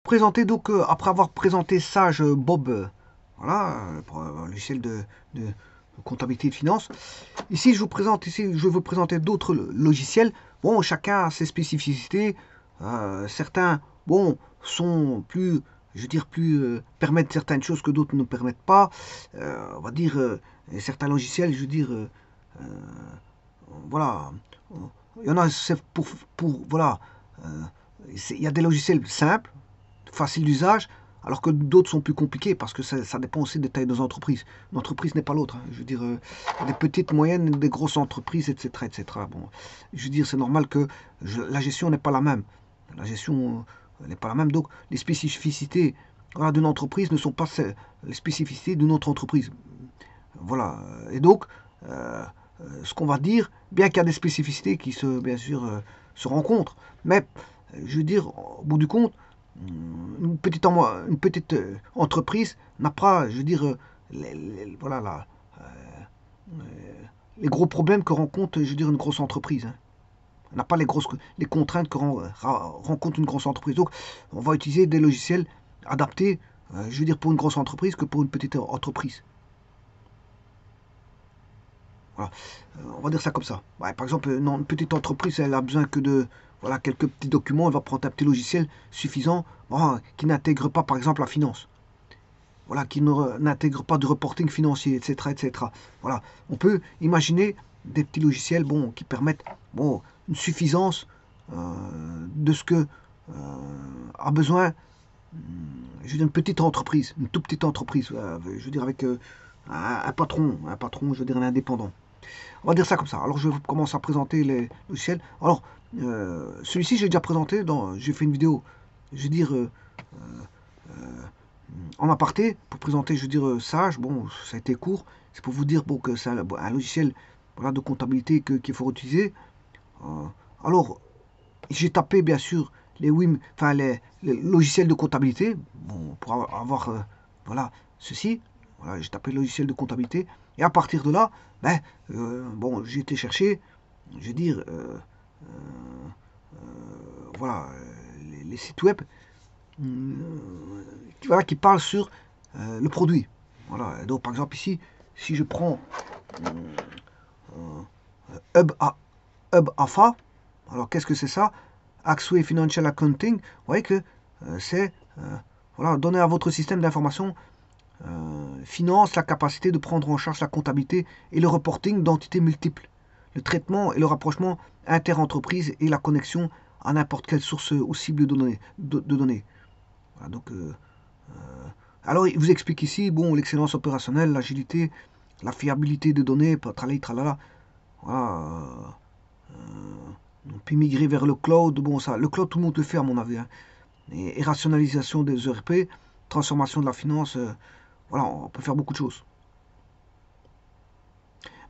Présenter donc, après avoir présenté Sage Bob, voilà, pour un logiciel de comptabilité et de finance. Ici, je vais vous présenter d'autres logiciels. Bon, chacun a ses spécificités. Certains, bon, sont plus, je veux dire, plus permettent certaines choses que d'autres ne permettent pas. On va dire, certains logiciels, je veux dire, voilà, il y en a, c'est voilà, euh, il y a des logiciels simples, faciles d'usage, alors que d'autres sont plus compliqués parce que ça dépend aussi des tailles des entreprises. Une entreprise n'est pas l'autre, hein. Je veux dire, des petites, moyennes, des grosses entreprises, etc., etc. Bon, je veux dire, c'est normal que la gestion n'est pas la même. La gestion n'est pas la même, donc les spécificités, voilà, d'une entreprise ne sont pas les spécificités d'une autre entreprise. Voilà. Et donc, ce qu'on va dire, bien qu'il y a des spécificités qui bien sûr, se rencontrent, mais je veux dire, au bout du compte, une petite entreprise n'a pas, je veux dire, voilà, les gros problèmes que rencontre, je veux dire, une grosse entreprise, hein. On n'a pas les contraintes que rencontre une grosse entreprise. Donc, on va utiliser des logiciels adaptés, je veux dire, pour une grosse entreprise que pour une petite entreprise. Voilà. On va dire ça comme ça. Ouais, par exemple, une petite entreprise, elle a besoin que de voilà, quelques petits documents, elle va prendre un petit logiciel suffisant, voilà, qui n'intègre pas, par exemple, la finance. Voilà, qui n'intègre pas de reporting financier, etc., etc. Voilà. On peut imaginer des petits logiciels, bon, qui permettent, bon, une suffisance de ce que a besoin, je veux dire, une petite entreprise, une toute petite entreprise, je veux dire, avec un patron, je veux dire, un indépendant. On va dire ça comme ça. Alors je commence à présenter les logiciels. Alors celui-ci j'ai déjà présenté, j'ai fait une vidéo, je veux dire, en aparté, pour présenter, je veux dire, Sage. Bon, ça a été court. C'est pour vous dire bon, que c'est un logiciel, voilà, de comptabilité qu'il faut utiliser. Euh, alors, j'ai tapé bien sûr les logiciels de comptabilité, bon, pour avoir voilà, ceci. Voilà, j'ai tapé logiciel de comptabilité. Et à partir de là, ben, bon, j'ai été chercher, je veux dire, voilà, les sites web voilà, qui parlent sur le produit. Voilà. Donc par exemple ici, si je prends Hub, Hub AFA, alors qu'est-ce que c'est ça? Axway Financial Accounting, vous voyez que c'est voilà, donner à votre système d'information finance la capacité de prendre en charge la comptabilité et le reporting d'entités multiples, le traitement et le rapprochement inter-entreprise et la connexion à n'importe quelle source ou cible de données. Voilà, donc, alors, il vous explique ici, bon, l'excellence opérationnelle, l'agilité, la fiabilité des données, tralala, tralala. Voilà, puis migrer vers le cloud, bon, ça, le cloud, tout le monde le fait, à mon avis, hein. Et rationalisation des ERP, transformation de la finance, voilà, on peut faire beaucoup de choses.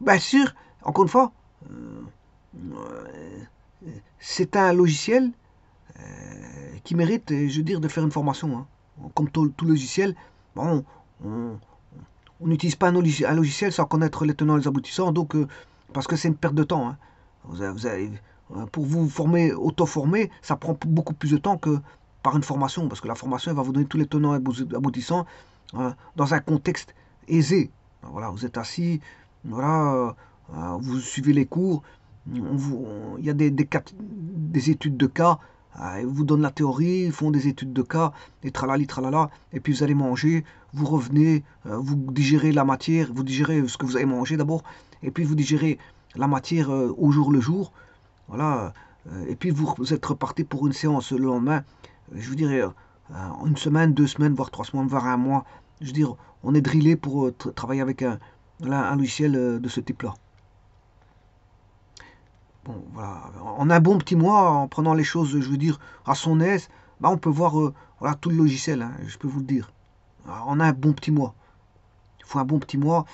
Bien sûr, encore une fois, c'est un logiciel qui mérite, je veux dire, de faire une formation, hein. Comme tout logiciel, bon, on n'utilise pas un logiciel sans connaître les tenants et les aboutissants, donc, parce que c'est une perte de temps, hein. Vous avez, pour vous former, auto-former, ça prend beaucoup plus de temps que par une formation, parce que la formation elle va vous donner tous les tenants et aboutissants dans un contexte aisé. Voilà, vous êtes assis, voilà, vous suivez les cours, il y a des études de cas, ils vous donnent la théorie, ils font des études de cas, et tralali, tralala, et puis vous allez manger, vous revenez, vous digérez la matière, vous digérez ce que vous avez mangé d'abord, et puis vous digérez la matière au jour le jour, voilà, et puis vous êtes reparti pour une séance le lendemain, je vous dirais, une semaine, 2 semaines, voire 3 semaines, voire un mois, je veux dire, on est drillé pour travailler avec un logiciel de ce type-là. Bon, voilà. En un bon petit mois, en prenant les choses, je veux dire, à son aise, bah, on peut voir voilà, tout le logiciel, hein, je peux vous le dire. En un bon petit mois. Il faut un bon petit mois,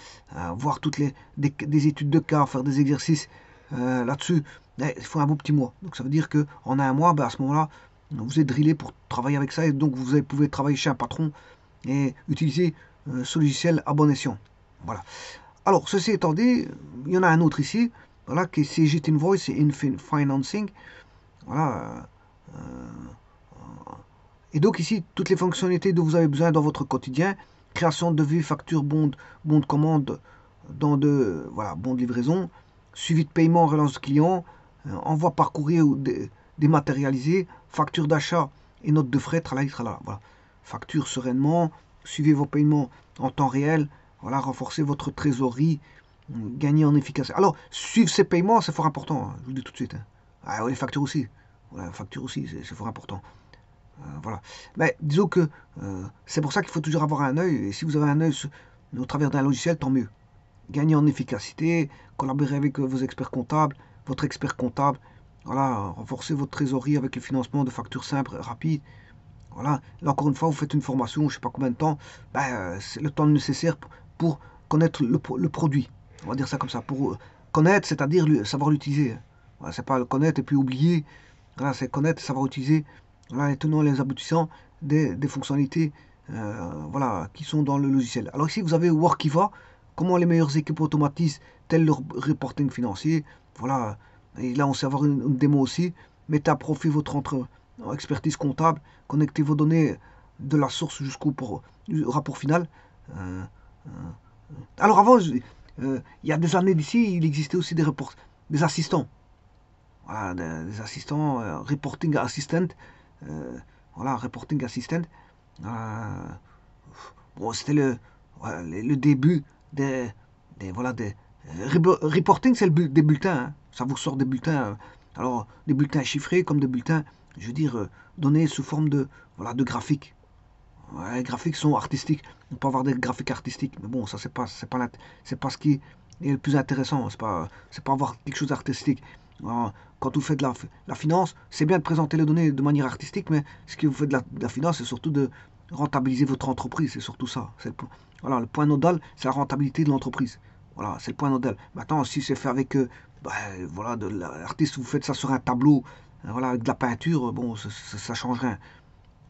voir toutes des études de cas, faire des exercices là-dessus. Il faut un bon petit mois. Donc ça veut dire qu'en un mois, bah, à ce moment-là, vous êtes drillé pour travailler avec ça et donc pouvez travailler chez un patron et utiliser ce logiciel à bon escient. Voilà. Alors, ceci étant dit, il y en a un autre ici, voilà, qui c'est Git Invoice et Financing. Voilà. Et donc ici, toutes les fonctionnalités dont vous avez besoin dans votre quotidien, création de devis, facture, bon de commande, voilà, bon de livraison, suivi de paiement, relance client, envoi par courrier ou dématérialisé, facture d'achat et note de frais, tralala, tralala. Voilà. Facture sereinement, suivez vos paiements en temps réel, voilà, renforcez votre trésorerie, gagner en efficacité. Alors, suivre ces paiements, c'est fort important, hein, je vous le dis tout de suite. Hein. Ah, les factures aussi. Voilà, factures aussi, c'est fort important. Voilà. Mais disons que c'est pour ça qu'il faut toujours avoir un œil. Et si vous avez un œil au travers d'un logiciel, tant mieux. Gagner en efficacité, collaborer avec vos experts comptables, votre expert comptable. Voilà, renforcer votre trésorerie avec le financement de factures simples, rapides. Voilà. Là, encore une fois, vous faites une formation, je ne sais pas combien de temps. Ben, c'est le temps nécessaire pour connaître le produit. On va dire ça comme ça. Pour connaître, c'est-à-dire savoir l'utiliser. Voilà, c'est pas le connaître et puis oublier. Voilà, c'est connaître et savoir utiliser. Voilà, les tenants et les aboutissants des fonctionnalités voilà, qui sont dans le logiciel. Alors ici, vous avez Workiva, comment les meilleures équipes automatisent tel leur reporting financier. Voilà, et là, on sait avoir une démo aussi. Mettez à profit votre expertise comptable, connectez vos données de la source jusqu'au rapport final. Euh, euh, alors avant, il y a des années d'ici, il existait aussi des assistants. Voilà, des assistants, reporting assistant. euh, voilà, reporting assistant. Euh, bon, c'était voilà, le début voilà, reporting, c'est des bulletins. Hein. Ça vous sort des bulletins. Alors, des bulletins chiffrés comme des bulletins, je veux dire, donnés sous forme voilà, de graphiques. Ouais, les graphiques sont artistiques. On peut avoir des graphiques artistiques, mais bon, ça c'est pas ce qui est le plus intéressant. C'est pas avoir quelque chose d'artistique. Alors, quand vous faites de la finance, c'est bien de présenter les données de manière artistique, mais ce que vous faites de la finance, c'est surtout de rentabiliser votre entreprise. C'est surtout ça. Voilà, le point nodal, c'est la rentabilité de l'entreprise. Voilà, c'est le point nodal. Maintenant, si c'est fait avec voilà, de l'artiste, vous faites ça sur un tableau, voilà, avec de la peinture, bon, ça change rien.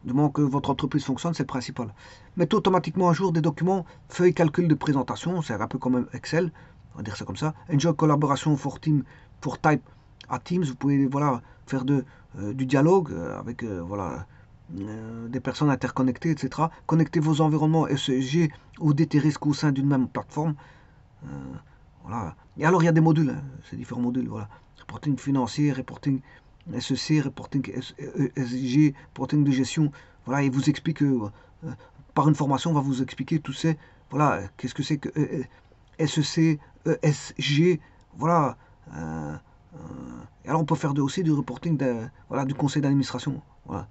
Du moment que votre entreprise fonctionne, c'est le principal. Mettez automatiquement à jour des documents, feuilles calcul de présentation, c'est un peu comme Excel, on va dire ça comme ça. Enjoy collaboration for type à Teams, vous pouvez voilà, faire du dialogue avec voilà, des personnes interconnectées, etc. Connectez vos environnements SEG ou DT-Risk au sein d'une même plateforme. Euh, voilà. Et alors il y a des modules, hein, c'est différents modules, voilà. Reporting financier, reporting SEC, reporting SG, reporting de gestion. Voilà, il vous explique, par une formation, on va vous expliquer tout ça. Voilà, qu'est-ce que c'est que SEC, ESG, voilà. Et alors on peut faire aussi du reporting voilà, du conseil d'administration. Voilà.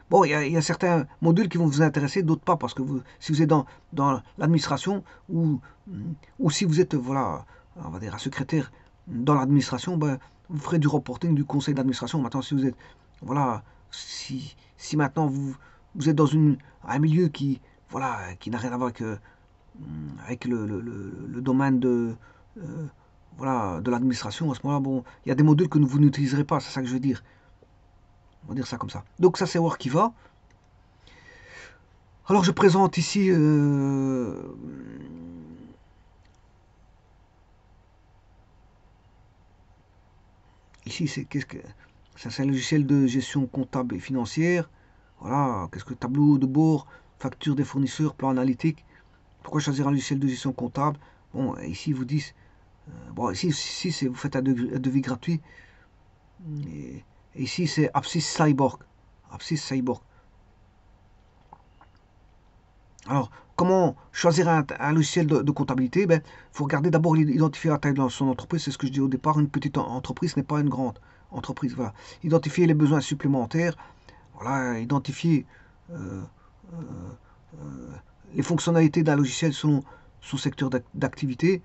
Bon, il y a certains modules qui vont vous intéresser, d'autres pas, parce que si vous êtes dans l'administration ou si vous êtes, voilà, on va dire, un secrétaire dans l'administration, ben, vous ferez du reporting du conseil d'administration. Maintenant, si vous êtes, voilà, si maintenant vous êtes dans un milieu voilà, qui n'a rien à voir avec le domaine euh, voilà, de l'administration, à ce moment-là, bon, il y a des modules que vous n'utiliserez pas, c'est ça que je veux dire. On va dire ça comme ça. Donc ça c'est Workiva. Alors je présente ici ici c'est qu'est-ce que ça c'est un logiciel de gestion comptable et financière. Voilà, qu'est-ce que tableau de bord, facture des fournisseurs, plan analytique. Pourquoi choisir un logiciel de gestion comptable? Bon, ici ils vous disent bon ici c'est vous faites un devis gratuit. Et ici c'est Apsys Cyborg. Apsys Cyborg. Alors, comment choisir un logiciel de comptabilité? Ben, faut regarder d'abord identifier la taille de son entreprise. C'est ce que je dis au départ. Une petite entreprise n'est pas une grande entreprise. Voilà. Identifier les besoins supplémentaires. Voilà. Identifier euh, euh, euh, les fonctionnalités d'un logiciel selon son secteur d'activité.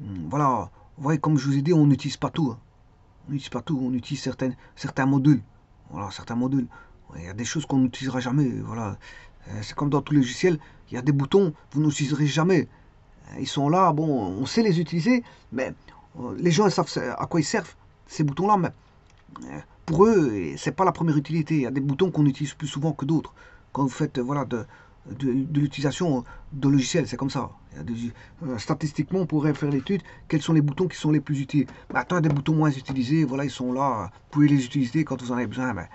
Voilà. Vous voyez, comme je vous ai dit, on n'utilise pas tout. Hein. On n'utilise pas tout. On utilise certains modules. Voilà, certains modules. Il y a des choses qu'on n'utilisera jamais. Voilà. C'est comme dans tous les logiciels, il y a des boutons, vous n'utiliserez jamais. Ils sont là, bon, on sait les utiliser, mais les gens savent à quoi ils servent, ces boutons-là, mais pour eux, c'est pas la première utilité. Il y a des boutons qu'on utilise plus souvent que d'autres. Quand vous faites voilà, de l'utilisation de logiciels, c'est comme ça. Statistiquement, on pourrait faire l'étude, quels sont les boutons qui sont les plus utiles. Maintenant, il y a des boutons moins utilisés, voilà, ils sont là, vous pouvez les utiliser quand vous en avez besoin, mais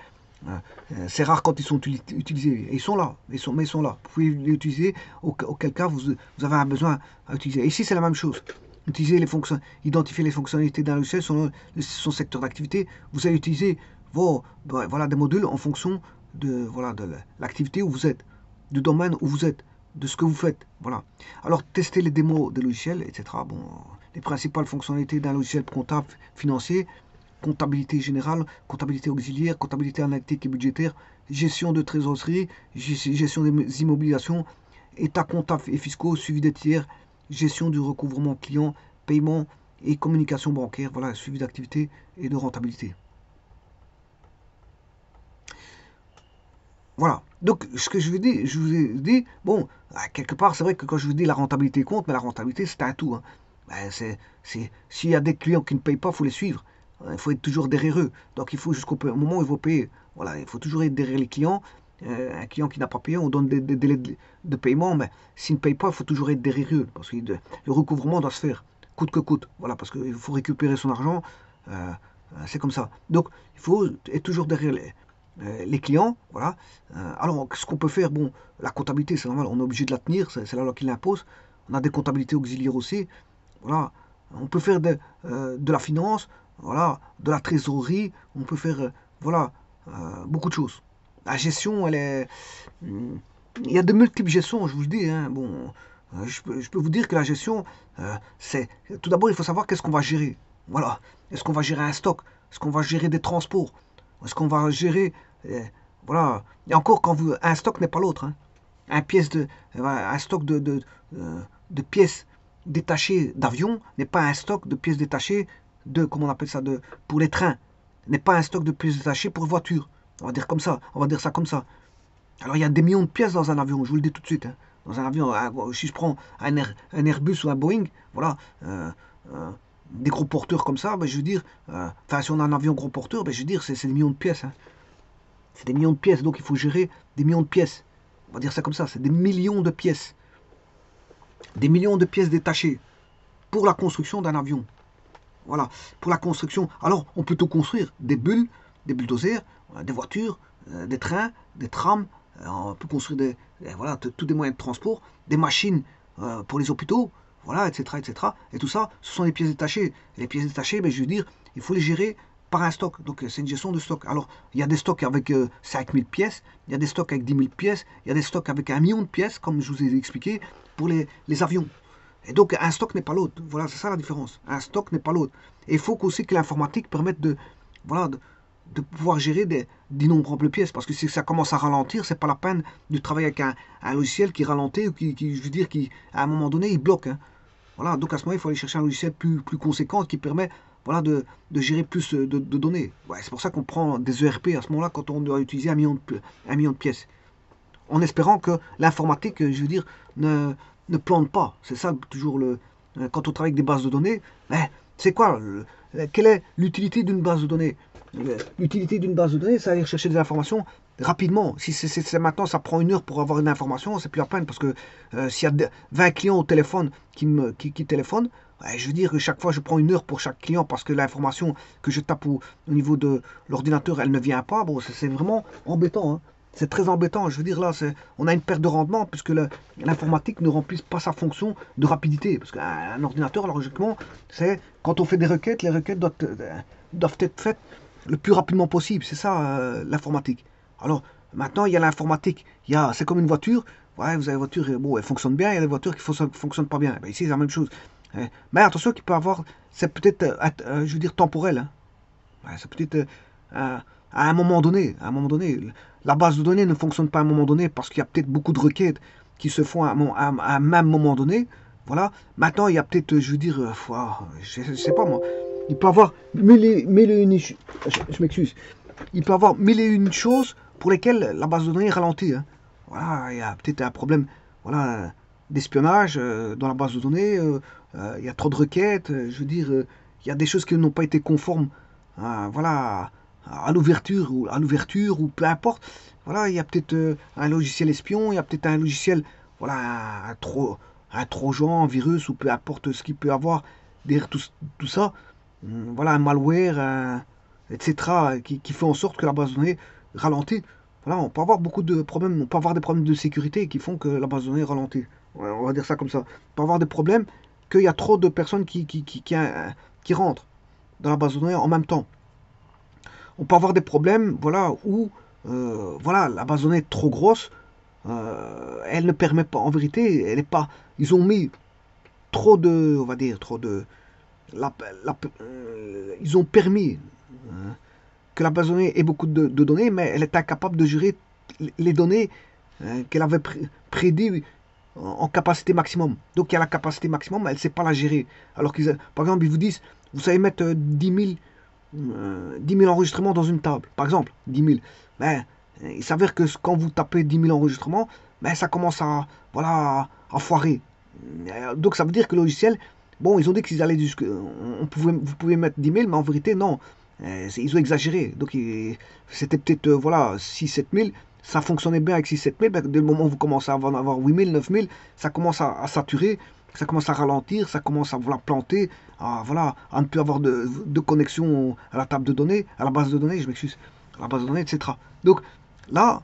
C'est rare quand ils sont utilisés. Et ils sont là, mais ils sont là. Vous pouvez les utiliser, auquel cas vous avez un besoin à utiliser. Et ici, c'est la même chose. Utiliser les fonctions, identifier les fonctionnalités d'un logiciel selon son secteur d'activité. Vous allez utiliser voilà, des modules en fonction voilà, de l'activité où vous êtes, du domaine où vous êtes, de ce que vous faites. Voilà. Alors, tester les démos des logiciels, etc. Bon, les principales fonctionnalités d'un logiciel comptable, financier, comptabilité générale, comptabilité auxiliaire, comptabilité analytique et budgétaire, gestion de trésorerie, gestion des immobilisations, état comptable et fiscaux, suivi des tiers, gestion du recouvrement client, paiement et communication bancaire, voilà, suivi d'activité et de rentabilité. Voilà. Donc, ce que je vous ai dit, bon, quelque part, c'est vrai que quand je vous dis la rentabilité compte, mais la rentabilité, c'est un tout. Hein. Ben, s'il y a des clients qui ne payent pas, il faut les suivre. Il faut être toujours derrière eux. Donc, il faut jusqu'au moment où ils vont payer. Voilà, il faut toujours être derrière les clients. Un client qui n'a pas payé, on donne des délais de paiement, mais s'il ne paye pas, il faut toujours être derrière eux. Parce que le recouvrement doit se faire, coûte que coûte. Voilà, parce qu'il faut récupérer son argent. C'est comme ça. Donc, il faut être toujours derrière les clients, voilà. Alors, ce qu'on peut faire, bon, la comptabilité, c'est normal, on est obligé de la tenir, c'est la loi qui l'impose. On a des comptabilités auxiliaires aussi, voilà. On peut faire de la finance, voilà, de la trésorerie, on peut faire, voilà, beaucoup de choses. La gestion, elle est... Il y a de multiples gestions, je vous le dis, hein, bon, je peux vous dire que la gestion, c'est... Tout d'abord, il faut savoir qu'est-ce qu'on va gérer, voilà. Est-ce qu'on va gérer un stock? Est-ce qu'on va gérer des transports? Est-ce qu'on va gérer... voilà. Et encore, un stock n'est pas l'autre. Hein. Un stock de pièces détachées d'avion n'est pas un stock de pièces détachées comment on appelle ça, pour les trains. N'est pas un stock de pièces détachées pour les voitures. On va dire comme ça. On va dire ça comme ça. Alors, il y a des millions de pièces dans un avion, je vous le dis tout de suite. Hein. Dans un avion, si je prends un Airbus ou un Boeing, voilà, des gros porteurs comme ça, ben, je veux dire, si on a un avion gros porteur, ben, je veux dire, c'est des millions de pièces. Hein. C'est des millions de pièces, donc il faut gérer des millions de pièces. On va dire ça comme ça, c'est des millions de pièces. Des millions de pièces détachées pour la construction d'un avion. Voilà, pour la construction. Alors, on peut tout construire, des bulldozers, des voitures, des trains, des trams, on peut construire voilà, tous des moyens de transport, des machines pour les hôpitaux, voilà, etc., etc. Et tout ça, ce sont des pièces détachées. Et les pièces détachées, ben, je veux dire, il faut les gérer par un stock. Donc, c'est une gestion de stock. Alors, il y a des stocks avec 5000 pièces, il y a des stocks avec 10 000 pièces, il y a des stocks avec 1 million de pièces, comme je vous ai expliqué, pour les avions. Et donc, un stock n'est pas l'autre. Voilà, c'est ça la différence. Un stock n'est pas l'autre. Et il faut aussi que l'informatique permette voilà, de pouvoir gérer d'innombrables pièces. Parce que si ça commence à ralentir, c'est pas la peine de travailler avec un logiciel qui ralentit ou je veux dire, à un moment donné, il bloque. Hein. Voilà, donc à ce moment, il faut aller chercher un logiciel plus conséquent qui permet voilà, de gérer plus de données. Ouais, c'est pour ça qu'on prend des ERP à ce moment-là quand on doit utiliser 1 million de pièces. En espérant que l'informatique, je veux dire, ne plante pas. C'est ça toujours quand on travaille avec des bases de données, ben, c'est quoi quelle est l'utilité d'une base de données? L'utilité d'une base de données, c'est aller chercher des informations rapidement. Si c'est maintenant, ça prend 1 heure pour avoir une information, c'est plus la peine parce que s'il y a 20 clients au téléphone qui téléphonent, ouais, je veux dire que chaque fois, je prends 1 heure pour chaque client parce que l'information que je tape au niveau de l'ordinateur, elle ne vient pas. Bon, c'est vraiment embêtant. Hein. C'est très embêtant. Je veux dire, là, on a une perte de rendement puisque l'informatique ne remplit pas sa fonction de rapidité. Parce qu'un ordinateur, logiquement, c'est quand on fait des requêtes, les requêtes doivent être faites le plus rapidement possible. C'est ça, l'informatique. Alors, maintenant, il y a l'informatique. C'est comme une voiture. Ouais, vous avez une voiture, bon, elle fonctionne bien. Il y a des voitures qui ne fonctionnent pas bien. Ben, ici, c'est la même chose. Mais attention qu'il peut avoir, c'est peut-être, je veux dire, temporel. Hein. Ouais, c'est peut-être à un moment donné. À un moment donné, la base de données ne fonctionne pas à un moment donné parce qu'il y a peut-être beaucoup de requêtes qui se font à un même moment donné. Voilà. Maintenant, il y a peut-être, je veux dire, je ne sais pas moi. Il peut avoir mille et une, je m'excuse. Il peut avoir mille et une choses pour lesquelles la base de données ralentit. Hein. Voilà, il y a peut-être un problème, voilà, d'espionnage dans la base de données. Il y a trop de requêtes. Je veux dire, il y a des choses qui n'ont pas été conformes, voilà, à l'ouverture ou peu importe. Voilà, il y a peut-être un logiciel espion. Il y a peut-être un logiciel, voilà, un trojan, un virus ou peu importe ce qu'il peut avoir derrière tout ça. Voilà, un malware, etc., qui fait en sorte que la base de données ralentit, voilà, on peut avoir beaucoup de problèmes, on peut avoir des problèmes de sécurité qui font que la base de données ralentit. Ouais, on va dire ça comme ça. On peut avoir des problèmes qu'il y a trop de personnes qui rentrent dans la base de données en même temps. On peut avoir des problèmes, voilà, où voilà, la base de données est trop grosse, elle ne permet pas, en vérité, elle est pas, ils ont mis trop de, on va dire, trop de, la- ils ont permis que la base de données ait beaucoup de données, mais elle est incapable de gérer les données qu'elle avait prédit en capacité maximum. Donc il y a la capacité maximum, elle ne sait pas la gérer. Alors qu'ils, par exemple, ils vous disent, vous savez mettre 10 000 enregistrements dans une table, par exemple, 10 000. Ben, il s'avère que quand vous tapez 10 000 enregistrements, ben, ça commence à, voilà, à foirer. Donc ça veut dire que le logiciel, bon, ils ont dit qu'ils allaient jusque, vous pouvez mettre 10 000, mais en vérité, non. Ils ont exagéré. Donc c'était peut-être, voilà, 6 000, 7 000. Ça fonctionnait bien avec 6 000, 7 000. Ben, dès le moment où vous commencez à en avoir 8 000, 9 000, ça commence à saturer, ça commence à ralentir, ça commence à voilà, planter, voilà, à ne plus avoir de connexion à la table de données, à la base de données, je m'excuse, à la base de données, etc. Donc là,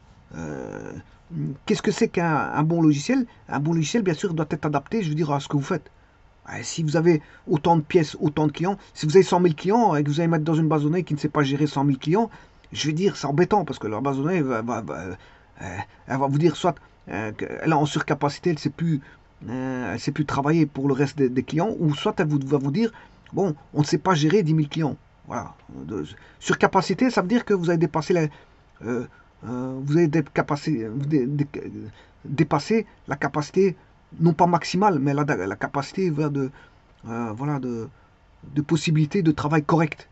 qu'est-ce que c'est qu'un bon logiciel? Un bon logiciel, bien sûr, doit être adapté, je veux dire, à ce que vous faites. Si vous avez autant de pièces, autant de clients, si vous avez 100 000 clients et que vous allez mettre dans une base de données qui ne sait pas gérer 100 000 clients, je veux dire, c'est embêtant parce que leur base de données elle va vous dire soit qu'elle est en surcapacité, elle sait plus travailler pour le reste des clients, ou soit elle va vous dire, bon, on ne sait pas gérer 10 000 clients. Voilà. Surcapacité, ça veut dire que vous avez dépassé euh, vous avez dépassé la capacité, non pas maximale, mais la capacité voilà, de possibilité de travail correct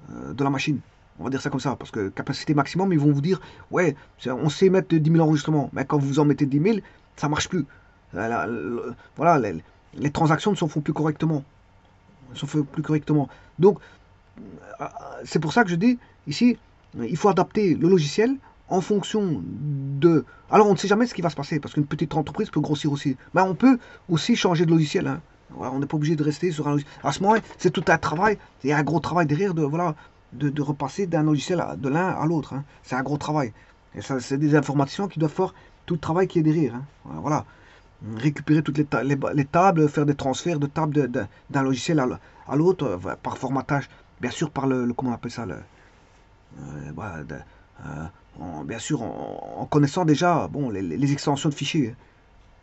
de la machine. On va dire ça comme ça, parce que capacité maximum, ils vont vous dire, ouais, on sait mettre 10 000 enregistrements, mais quand vous en mettez 10 000, ça marche plus. Voilà, les transactions ne se font plus correctement. Se font plus correctement. Donc, c'est pour ça que je dis, ici, il faut adapter le logiciel en fonction de... Alors, on ne sait jamais ce qui va se passer, parce qu'une petite entreprise peut grossir aussi. Mais on peut aussi changer de logiciel. Hein. Voilà, on n'est pas obligé de rester sur un logiciel. À ce moment, c'est tout un travail. Il y a un gros travail derrière voilà, de repasser d'un logiciel de l'un à l'autre. Hein. C'est un gros travail. Et ça, c'est des informations qui doivent faire tout le travail qui est derrière. Hein. Voilà. Récupérer toutes les tables, faire des transferts de tables d'un logiciel à l'autre par formatage. Bien sûr, par comment on appelle ça, voilà, bien sûr, en connaissant déjà bon, les extensions de fichiers.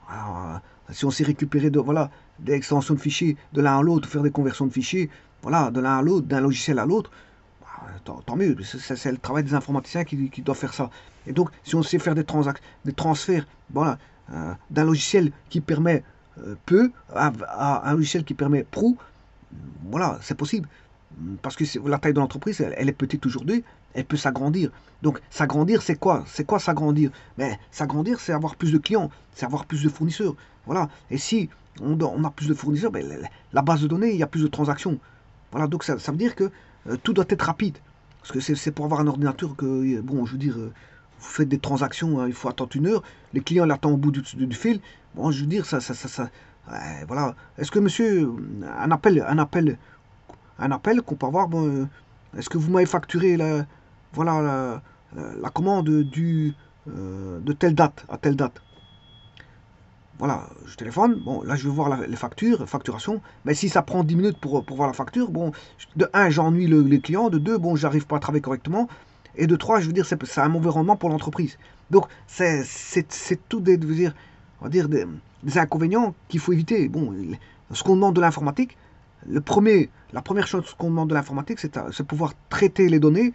Alors, si on sait récupérer voilà, des extensions de fichiers de l'un à l'autre, faire des conversions de fichiers, voilà, de l'un à l'autre, d'un logiciel à l'autre, tant mieux. C'est le travail des informaticiens qui doivent faire ça. Et donc, si on sait faire des transferts, voilà, d'un logiciel qui permet peu à un logiciel qui permet pro, voilà, c'est possible. Parce que la taille de l'entreprise, elle est petite aujourd'hui, elle peut s'agrandir. Donc, s'agrandir, c'est quoi? C'est quoi s'agrandir? Mais s'agrandir, c'est avoir plus de clients, c'est avoir plus de fournisseurs. Voilà. Et si on a plus de fournisseurs, ben, la base de données, il y a plus de transactions. Voilà, donc ça veut dire que tout doit être rapide. Parce que c'est pour avoir un ordinateur que, bon, je veux dire, vous faites des transactions, hein, il faut attendre 1 heure, les clients l'attendent au bout du fil. Bon, je veux dire, voilà. Est-ce que monsieur, un appel qu'on peut avoir, bon, est-ce que vous m'avez facturé voilà, la commande de telle date à telle date? Voilà, je téléphone, bon, là je vais voir les factures, facturation, mais si ça prend 10 minutes pour voir la facture, bon, de un, j'ennuie les clients, de deux, bon, j'arrive pas à travailler correctement, et de trois, je veux dire, c'est un mauvais rendement pour l'entreprise. Donc, c'est tout dire, on va dire des inconvénients qu'il faut éviter. Bon, ce qu'on demande de l'informatique, la première chose qu'on demande de l'informatique, c'est pouvoir traiter les données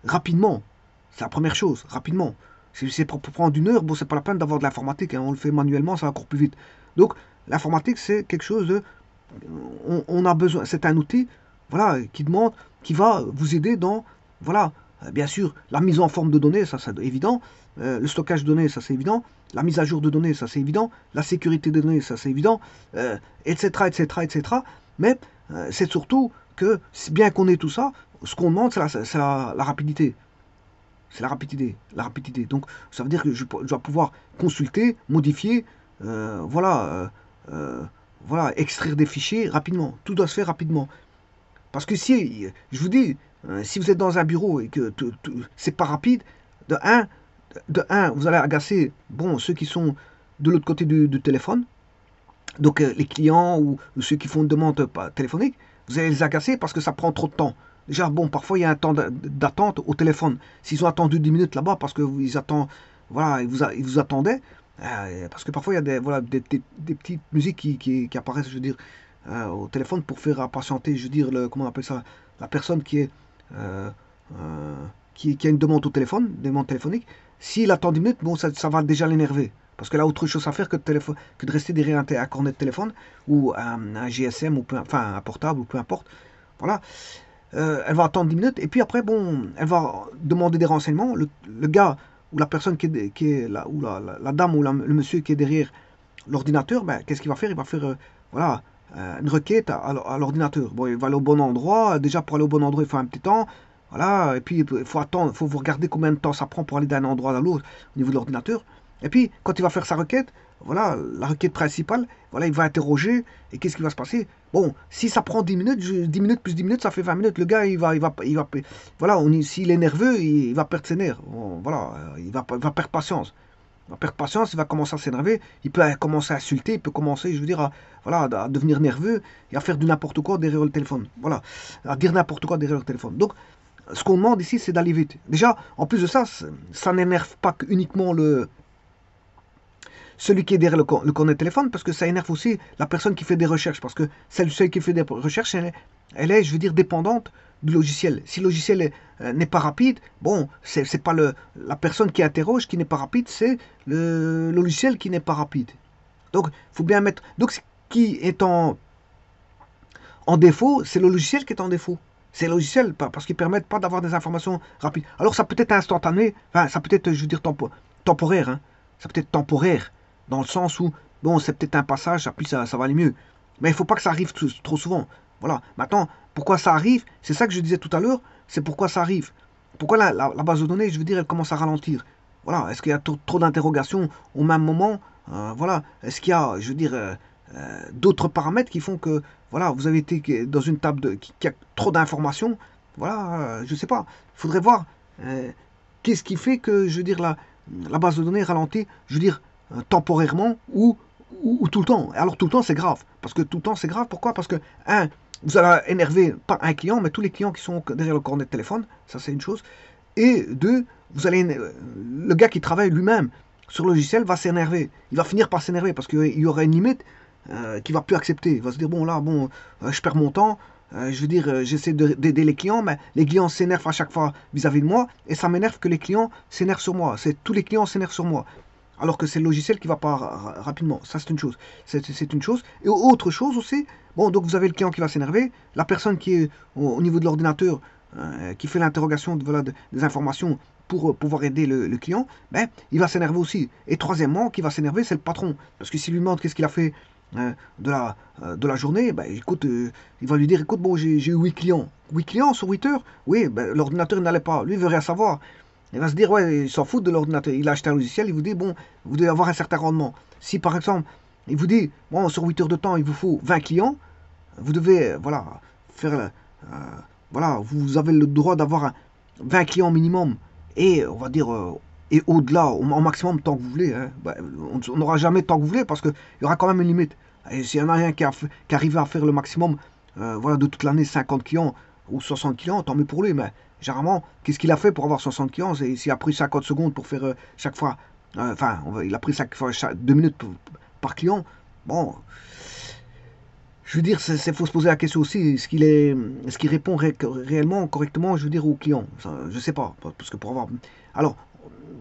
rapidement. C'est la première chose, rapidement. Si c'est pour prendre 1 heure, bon, c'est pas la peine d'avoir de l'informatique. Hein, on le fait manuellement, ça va encore plus vite. Donc, l'informatique, c'est quelque chose de. On a besoin. C'est un outil, voilà, qui va vous aider dans, voilà, bien sûr, la mise en forme de données, ça c'est évident. Le stockage de données, ça c'est évident. La mise à jour de données, ça c'est évident. La sécurité des données, ça c'est évident. Etc., etc., etc. Mais c'est surtout que, bien qu'on ait tout ça, ce qu'on demande, c'est la rapidité. C'est la rapidité. La rapidité. Donc, ça veut dire que je dois pouvoir consulter, modifier, voilà, voilà, extraire des fichiers rapidement. Tout doit se faire rapidement. Parce que si, je vous dis, Si vous êtes dans un bureau et que c'est pas rapide, de un, vous allez agacer bon, ceux qui sont de l'autre côté du téléphone, donc les clients ou ceux qui font une demande téléphonique, vous allez les agacer parce que ça prend trop de temps. Déjà, bon, parfois il y a un temps d'attente au téléphone. S'ils ont attendu 10 minutes là-bas parce que ils attendent, voilà, ils vous attendaient, parce que parfois il y a des, voilà, des petites musiques qui apparaissent, je veux dire, au téléphone pour faire patienter, je veux dire, comment on appelle ça, la personne euh, euh, qui a une demande au téléphone, une demande téléphonique. S'il attend 10 minutes, bon, ça va déjà l'énerver. Parce qu'elle a autre chose à faire que de rester derrière un cornet de téléphone ou un GSM, ou enfin un portable ou peu importe. Voilà. Elle va attendre 10 minutes et puis après, bon, elle va demander des renseignements. Le gars ou la personne qui est là, ou la dame ou le monsieur qui est derrière l'ordinateur, ben, qu'est-ce qu'il va faire? Il va faire voilà, une requête à l'ordinateur. Bon, il va aller au bon endroit. Déjà, pour aller au bon endroit, il faut un petit temps. Voilà, et puis il faut attendre, il faut vous regarder combien de temps ça prend pour aller d'un endroit à l'autre au niveau de l'ordinateur. Et puis, quand il va faire sa requête, voilà, la requête principale, voilà, il va interroger, et qu'est-ce qui va se passer? Bon, si ça prend 10 minutes, 10 minutes plus 10 minutes, ça fait 20 minutes, le gars, voilà, s'il est nerveux, il va perdre ses nerfs. Bon, voilà, il va perdre patience. Il va perdre patience, il va commencer à s'énerver, il peut commencer à insulter, il peut commencer, je veux dire, voilà, à devenir nerveux et à faire du n'importe quoi derrière le téléphone. Voilà, à dire n'importe quoi derrière le téléphone. Donc, ce qu'on demande ici, c'est d'aller vite. Déjà, en plus de ça, ça n'énerve pas uniquement celui qui est derrière le cornet de téléphone, parce que ça énerve aussi la personne qui fait des recherches, parce que celle qui fait des recherches, elle est, je veux dire, dépendante du logiciel. Si le logiciel n'est pas rapide, bon, c'est pas la personne qui interroge qui n'est pas rapide, c'est le logiciel qui n'est pas rapide. Donc, il faut bien mettre... Donc, ce qui est en défaut, c'est le logiciel qui est en défaut. C'est le logiciel, parce qu'ils ne permettent pas d'avoir des informations rapides. Alors, ça peut être instantané, enfin, ça peut être, je veux dire, temporaire, hein. Ça peut être temporaire, dans le sens où, bon, c'est peut-être un passage, puis ça va aller mieux. Mais il ne faut pas que ça arrive trop souvent. Voilà. Maintenant, pourquoi ça arrive? C'est ça que je disais tout à l'heure, c'est pourquoi ça arrive. Pourquoi la base de données, je veux dire, elle commence à ralentir. Voilà. Est-ce qu'il y a trop d'interrogations au même moment? Voilà. Est-ce qu'il y a, je veux dire, d'autres paramètres qui font que, voilà, vous avez été dans une table qui a trop d'informations? Voilà, je ne sais pas. Il faudrait voir qu'est-ce qui fait que, je veux dire, la base de données ralentit, je veux dire, temporairement ou tout le temps. Alors tout le temps, c'est grave. Parce que tout le temps, c'est grave. Pourquoi? Parce que, un, vous allez énerver pas un client, mais tous les clients qui sont derrière le cornet de téléphone. Ça, c'est une chose. Et deux, le gars qui travaille lui-même sur le logiciel va s'énerver. Il va finir par s'énerver parce qu'il y aura une limite qu'il va plus accepter. Il va se dire, bon, là, bon, je perds mon temps. Je veux dire, j'essaie d'aider les clients, mais les clients s'énervent à chaque fois vis-à-vis de moi, et ça m'énerve que les clients s'énervent sur moi. Tous les clients s'énervent sur moi, alors que c'est le logiciel qui va pas rapidement. Ça, c'est une chose. C'est une chose. Et autre chose aussi, bon, donc vous avez le client qui va s'énerver, la personne qui est au niveau de l'ordinateur, qui fait l'interrogation voilà, des informations pour pouvoir aider le client, ben, il va s'énerver aussi. Et troisièmement, qui va s'énerver, c'est le patron. Parce que s'il lui demande qu'est-ce qu'il a fait de la journée, ben, écoute, il va lui dire, écoute, bon, j'ai eu 8 clients. 8 clients sur 8 heures? Oui, ben, l'ordinateur n'allait pas. Lui, il veut rien savoir. Il va se dire, ouais, il s'en fout de l'ordinateur. Il a acheté un logiciel, il vous dit, bon, vous devez avoir un certain rendement. Si, par exemple, il vous dit, bon, sur 8 heures de temps, il vous faut 20 clients, vous devez, voilà, faire, voilà, vous avez le droit d'avoir 20 clients minimum, et, on va dire, et au-delà, au maximum, tant que vous voulez. Hein. Ben, on n'aura jamais tant que vous voulez, parce qu'il y aura quand même une limite. Et s'il y en a rien qui arrive à faire le maximum, voilà, de toute l'année, 50 clients ou 60 clients, tant mieux pour lui, mais généralement, qu'est-ce qu'il a fait pour avoir 60 clients? S'il a pris 50 secondes pour faire chaque fois, enfin, il a pris 2 minutes par client, bon, je veux dire, il faut se poser la question aussi, est-ce qu'il répond réellement, correctement, je veux dire, au client? Je ne sais pas, parce que pour avoir... Alors,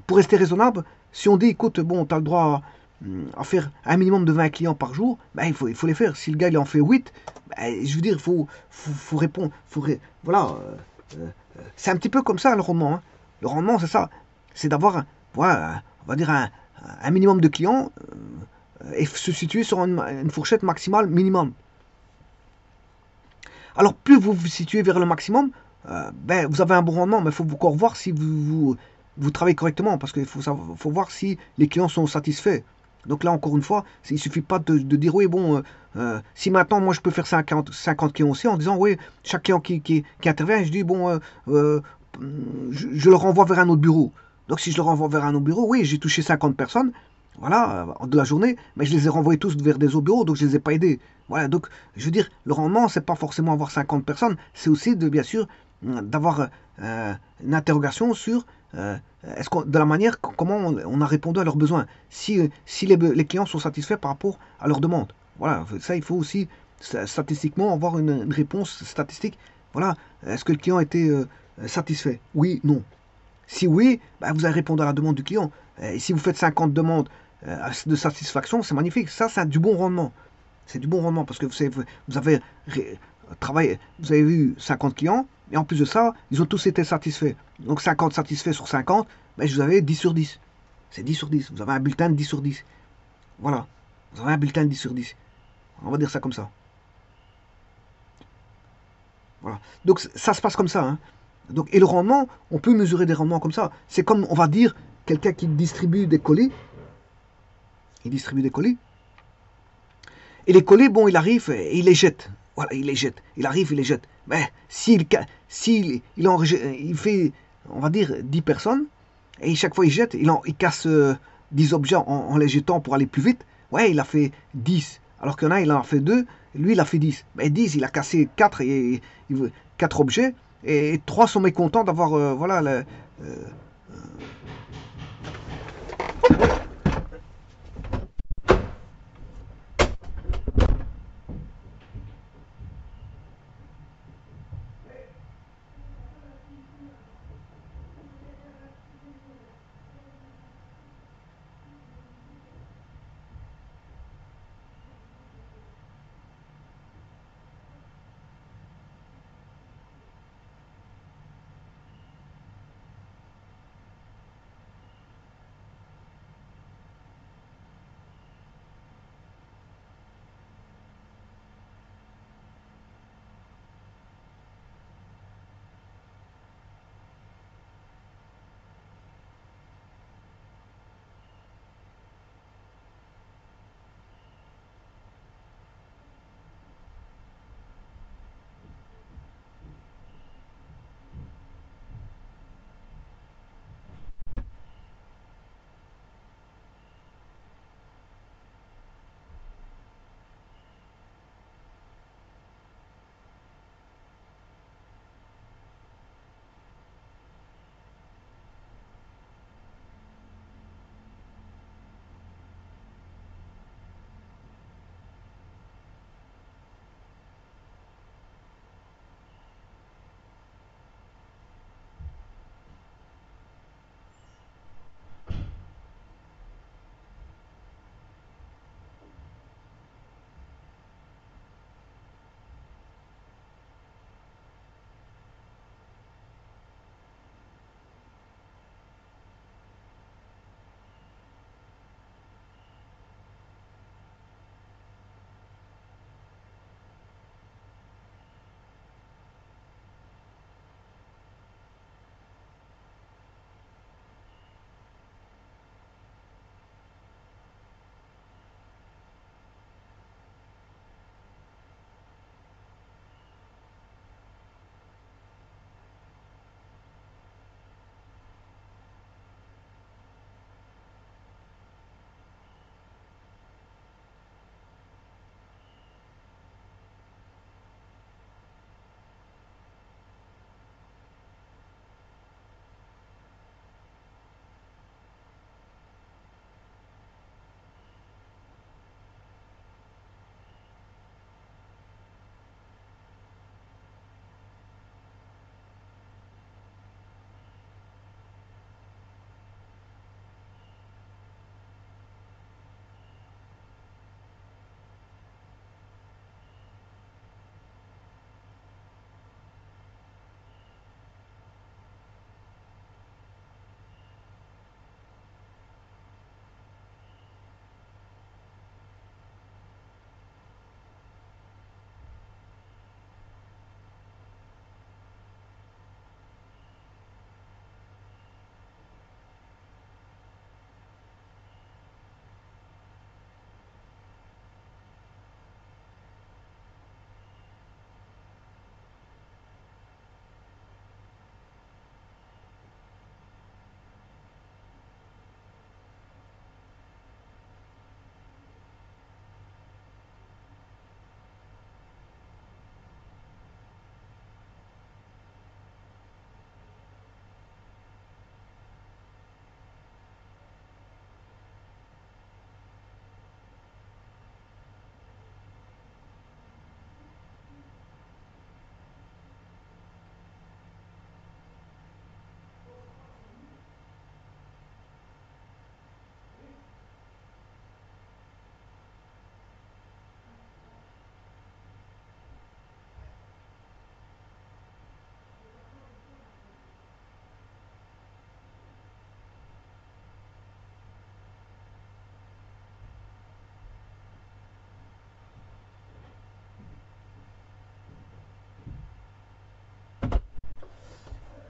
pour rester raisonnable, si on dit, écoute, bon, tu as le droit à faire un minimum de 20 clients par jour, ben, il faut les faire. Si le gars il en fait 8, ben, je veux dire, faut répondre, voilà, c'est un petit peu comme ça le rendement. Hein. Le rendement, c'est ça, c'est d'avoir, voilà, on va dire un minimum de clients et se situer sur une fourchette maximale minimum. Alors, plus vous vous situez vers le maximum, ben, vous avez un bon rendement, mais il faut encore voir si vous travaillez correctement, parce qu'il faut voir si les clients sont satisfaits. Donc là, encore une fois, il suffit pas de dire, oui, bon, si maintenant, moi, je peux faire 50 clients aussi, en disant, oui, chaque client qui intervient, je dis, bon, euh, je le renvoie vers un autre bureau. Donc si je le renvoie vers un autre bureau, oui, j'ai touché 50 personnes, voilà, de la journée, mais je les ai renvoyés tous vers des autres bureaux, donc je les ai pas aidés. Voilà, donc je veux dire, le rendement, c'est pas forcément avoir 50 personnes, c'est aussi de, bien sûr, d'avoir une interrogation sur de la manière comment on a répondu à leurs besoins. Si les clients sont satisfaits par rapport à leurs demandes. Voilà, ça, il faut aussi statistiquement avoir une réponse statistique. Voilà, est-ce que le client a été satisfait? Oui, non. Si oui, bah, vous allez répondre à la demande du client. Et si vous faites 50 demandes de satisfaction, c'est magnifique. Ça, c'est du bon rendement. C'est du bon rendement parce que vous avez travaillé, vous avez eu 50 clients et en plus de ça, ils ont tous été satisfaits. Donc 50 satisfaits sur 50, ben, vous avez 10 sur 10. C'est 10 sur 10. Vous avez un bulletin de 10 sur 10. Voilà. Vous avez un bulletin de 10 sur 10. On va dire ça comme ça. Voilà. Donc ça se passe comme ça. Hein. Donc, et le rendement, on peut mesurer des rendements comme ça. C'est comme, on va dire, quelqu'un qui distribue des colis. Il distribue des colis. Et les colis, bon, il arrive et il les jette. Voilà, il les jette. Il arrive, il les jette. Mais s'il il fait, on va dire, 10 personnes, et chaque fois il jette, il casse 10 objets en les jetant pour aller plus vite, ouais, il a fait 10. Alors qu'il y en a, il en a fait 2, lui, il a fait 10. Mais 10, il a cassé 4, 4 objets, et 3 sont mécontents d'avoir, voilà,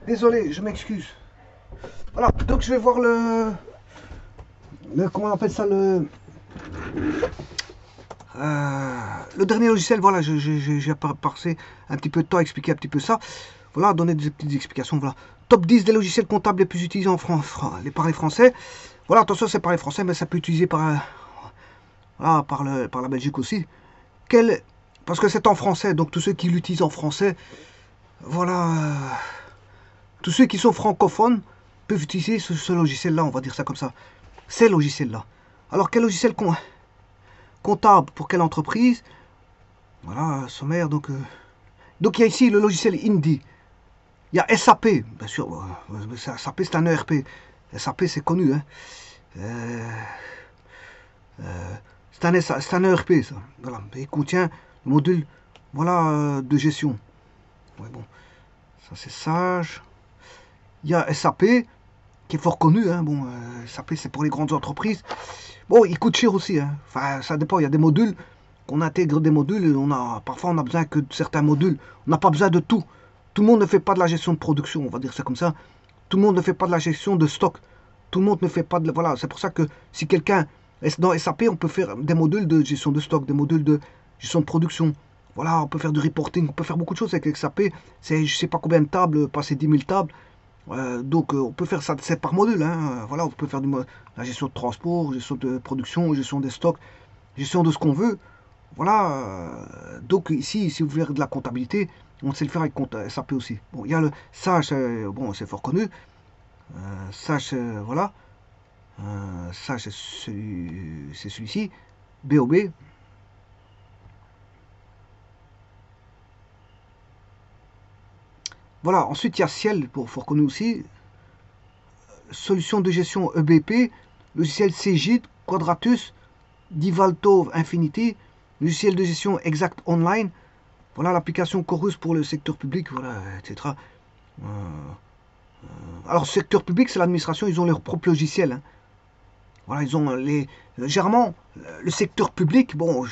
Désolé, je m'excuse. Voilà, donc je vais voir comment on appelle ça, le dernier logiciel. Voilà, j'ai passé un petit peu de temps à expliquer un petit peu ça. Voilà, donner des petites explications. Voilà, top 10 des logiciels comptables les plus utilisés en France, par les Français. Voilà, attention, c'est par les Français, mais ça peut être utilisé voilà, par la Belgique aussi. Parce que c'est en français, donc tous ceux qui l'utilisent en français, voilà, tous ceux qui sont francophones peuvent utiliser ce logiciel-là, on va dire ça comme ça. Ces logiciels-là. Alors, quel logiciel comptable pour quelle entreprise? Voilà, sommaire, donc il y a ici le logiciel Indie. Il y a SAP, bien sûr. SAP, c'est un ERP. SAP, c'est connu. Hein. C'est un ERP, ça. Voilà. Il contient le module voilà, de gestion. Ouais, bon. Ça, c'est sage. Il y a SAP, qui est fort connu. Hein. Bon, SAP, c'est pour les grandes entreprises. Bon, il coûte cher aussi. Hein. Enfin, ça dépend. Il y a des modules. On intègre des modules. Parfois, on a besoin que de certains modules. On n'a pas besoin de tout. Tout le monde ne fait pas de la gestion de production, on va dire ça comme ça. Tout le monde ne fait pas de la gestion de stock. Tout le monde ne fait pas de... Voilà, c'est pour ça que si quelqu'un est dans SAP, on peut faire des modules de gestion de stock, des modules de gestion de production. Voilà, on peut faire du reporting, on peut faire beaucoup de choses avec SAP. C'est je sais pas combien de tables, passer 10 000 tables. Donc on peut faire ça, c'est par module. Hein. Voilà, on peut faire la gestion de transport, gestion de production, gestion des stocks, gestion de ce qu'on veut. Voilà, donc ici, si vous voulez de la comptabilité, on sait le faire avec SAP aussi. Bon, il y a le Sage, bon, c'est fort connu. Sage, voilà. Sage, c'est celui-ci. BOB. Voilà, ensuite il y a Ciel, fort connu aussi. Solution de gestion EBP. Logiciel Cegid, Quadratus, Divalto Infinity. Logiciel de gestion Exact Online. Voilà l'application Chorus pour le secteur public, voilà, etc. Alors, secteur public, c'est l'administration, ils ont leur propre logiciel. Hein. Voilà, ils ont généralement, le secteur public, bon,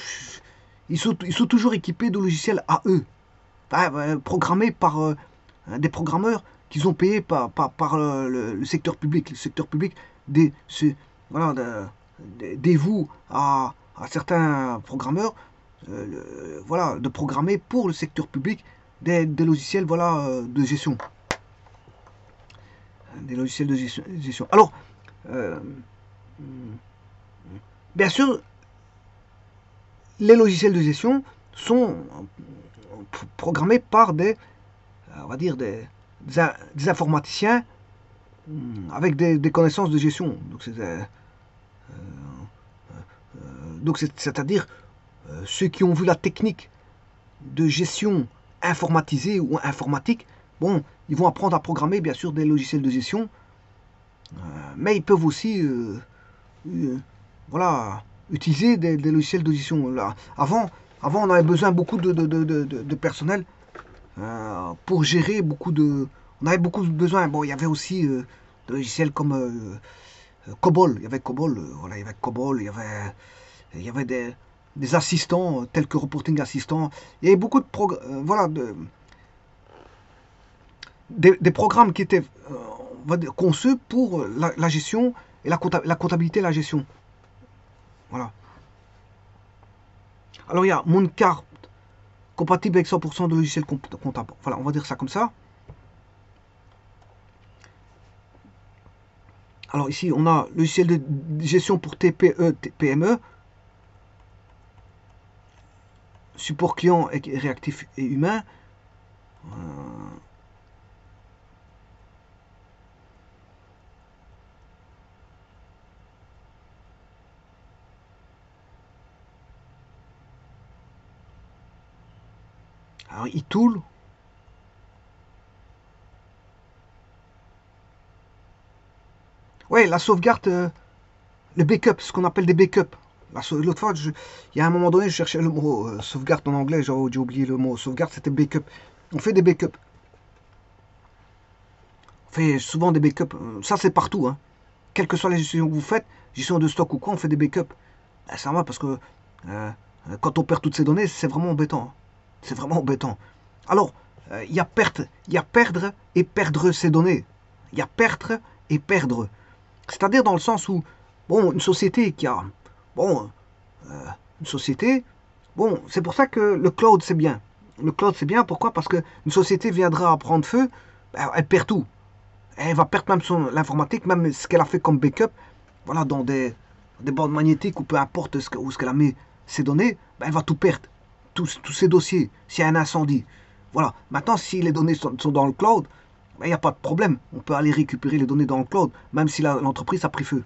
ils sont toujours équipés de logiciels à eux. Programmés par des programmeurs qu'ils ont payés par le secteur public. Le secteur public voilà, dévoue à certains programmeurs voilà, de programmer pour le secteur public des logiciels voilà, de gestion. Des logiciels de gestion. Alors, bien sûr, les logiciels de gestion sont programmés par on va dire des informaticiens avec des connaissances de gestion. Donc c'est-à-dire ceux qui ont vu la technique de gestion informatisée ou informatique, bon, ils vont apprendre à programmer bien sûr des logiciels de gestion, mais ils peuvent aussi voilà, utiliser des logiciels de gestion. Là, avant, on avait besoin beaucoup de personnel pour gérer beaucoup de... On avait beaucoup de besoin. Bon, il y avait aussi des logiciels comme COBOL. Il y avait COBOL, voilà, il y avait COBOL, il y avait des assistants tels que Reporting Assistant. Il y avait beaucoup de voilà, des programmes qui étaient conçus pour la gestion et la comptabilité et la gestion. Voilà. Alors il y a Mooncard, compatible avec 100% de logiciels comptables. Voilà, on va dire ça comme ça. Alors ici, on a le logiciel de gestion pour TPE, PME. Support client réactif et humain. Alors, eTool. Ouais, la sauvegarde, le backup, ce qu'on appelle des backups. L'autre fois, il y a un moment donné, je cherchais le mot sauvegarde en anglais, j'ai oublié le mot sauvegarde, c'était backup. On fait des backups. On fait souvent des backups. Ça, c'est partout. Hein. Quelles que soient les gestions que vous faites, gestion de stock ou quoi, on fait des backups. Ben, ça va parce que quand on perd toutes ces données, c'est vraiment embêtant. Hein. C'est vraiment embêtant. Alors, il y a perdre et perdre ses données. Il y a perdre et perdre. C'est-à-dire dans le sens où, bon, une société qui a, bon, une société, bon, c'est pour ça que le cloud c'est bien. Le cloud c'est bien, pourquoi? Parce qu'une société viendra à prendre feu, elle perd tout. Elle va perdre même l'informatique, même ce qu'elle a fait comme backup, voilà, dans des bandes magnétiques ou peu importe où ce qu'elle a mis ses données, elle va tout perdre. Tous ses dossiers, s'il y a un incendie. Voilà. Maintenant, si les données sont dans le cloud, il n'y a pas de problème. On peut aller récupérer les données dans le cloud, même si l'entreprise a pris feu.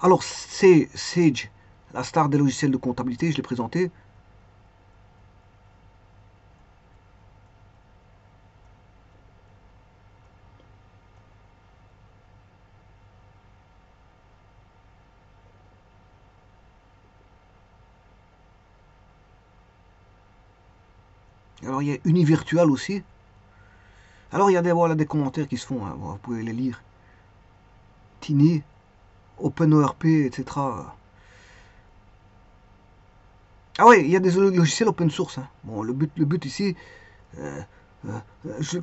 Alors, c'est Sage, la star des logiciels de comptabilité, je l'ai présenté. Alors, il y a Univirtual aussi. Alors, il y a voilà, des commentaires qui se font, hein, vous pouvez les lire. Tiny, OpenORP, etc. Ah ouais, il y a des logiciels open source. Hein. Bon, le but ici, euh,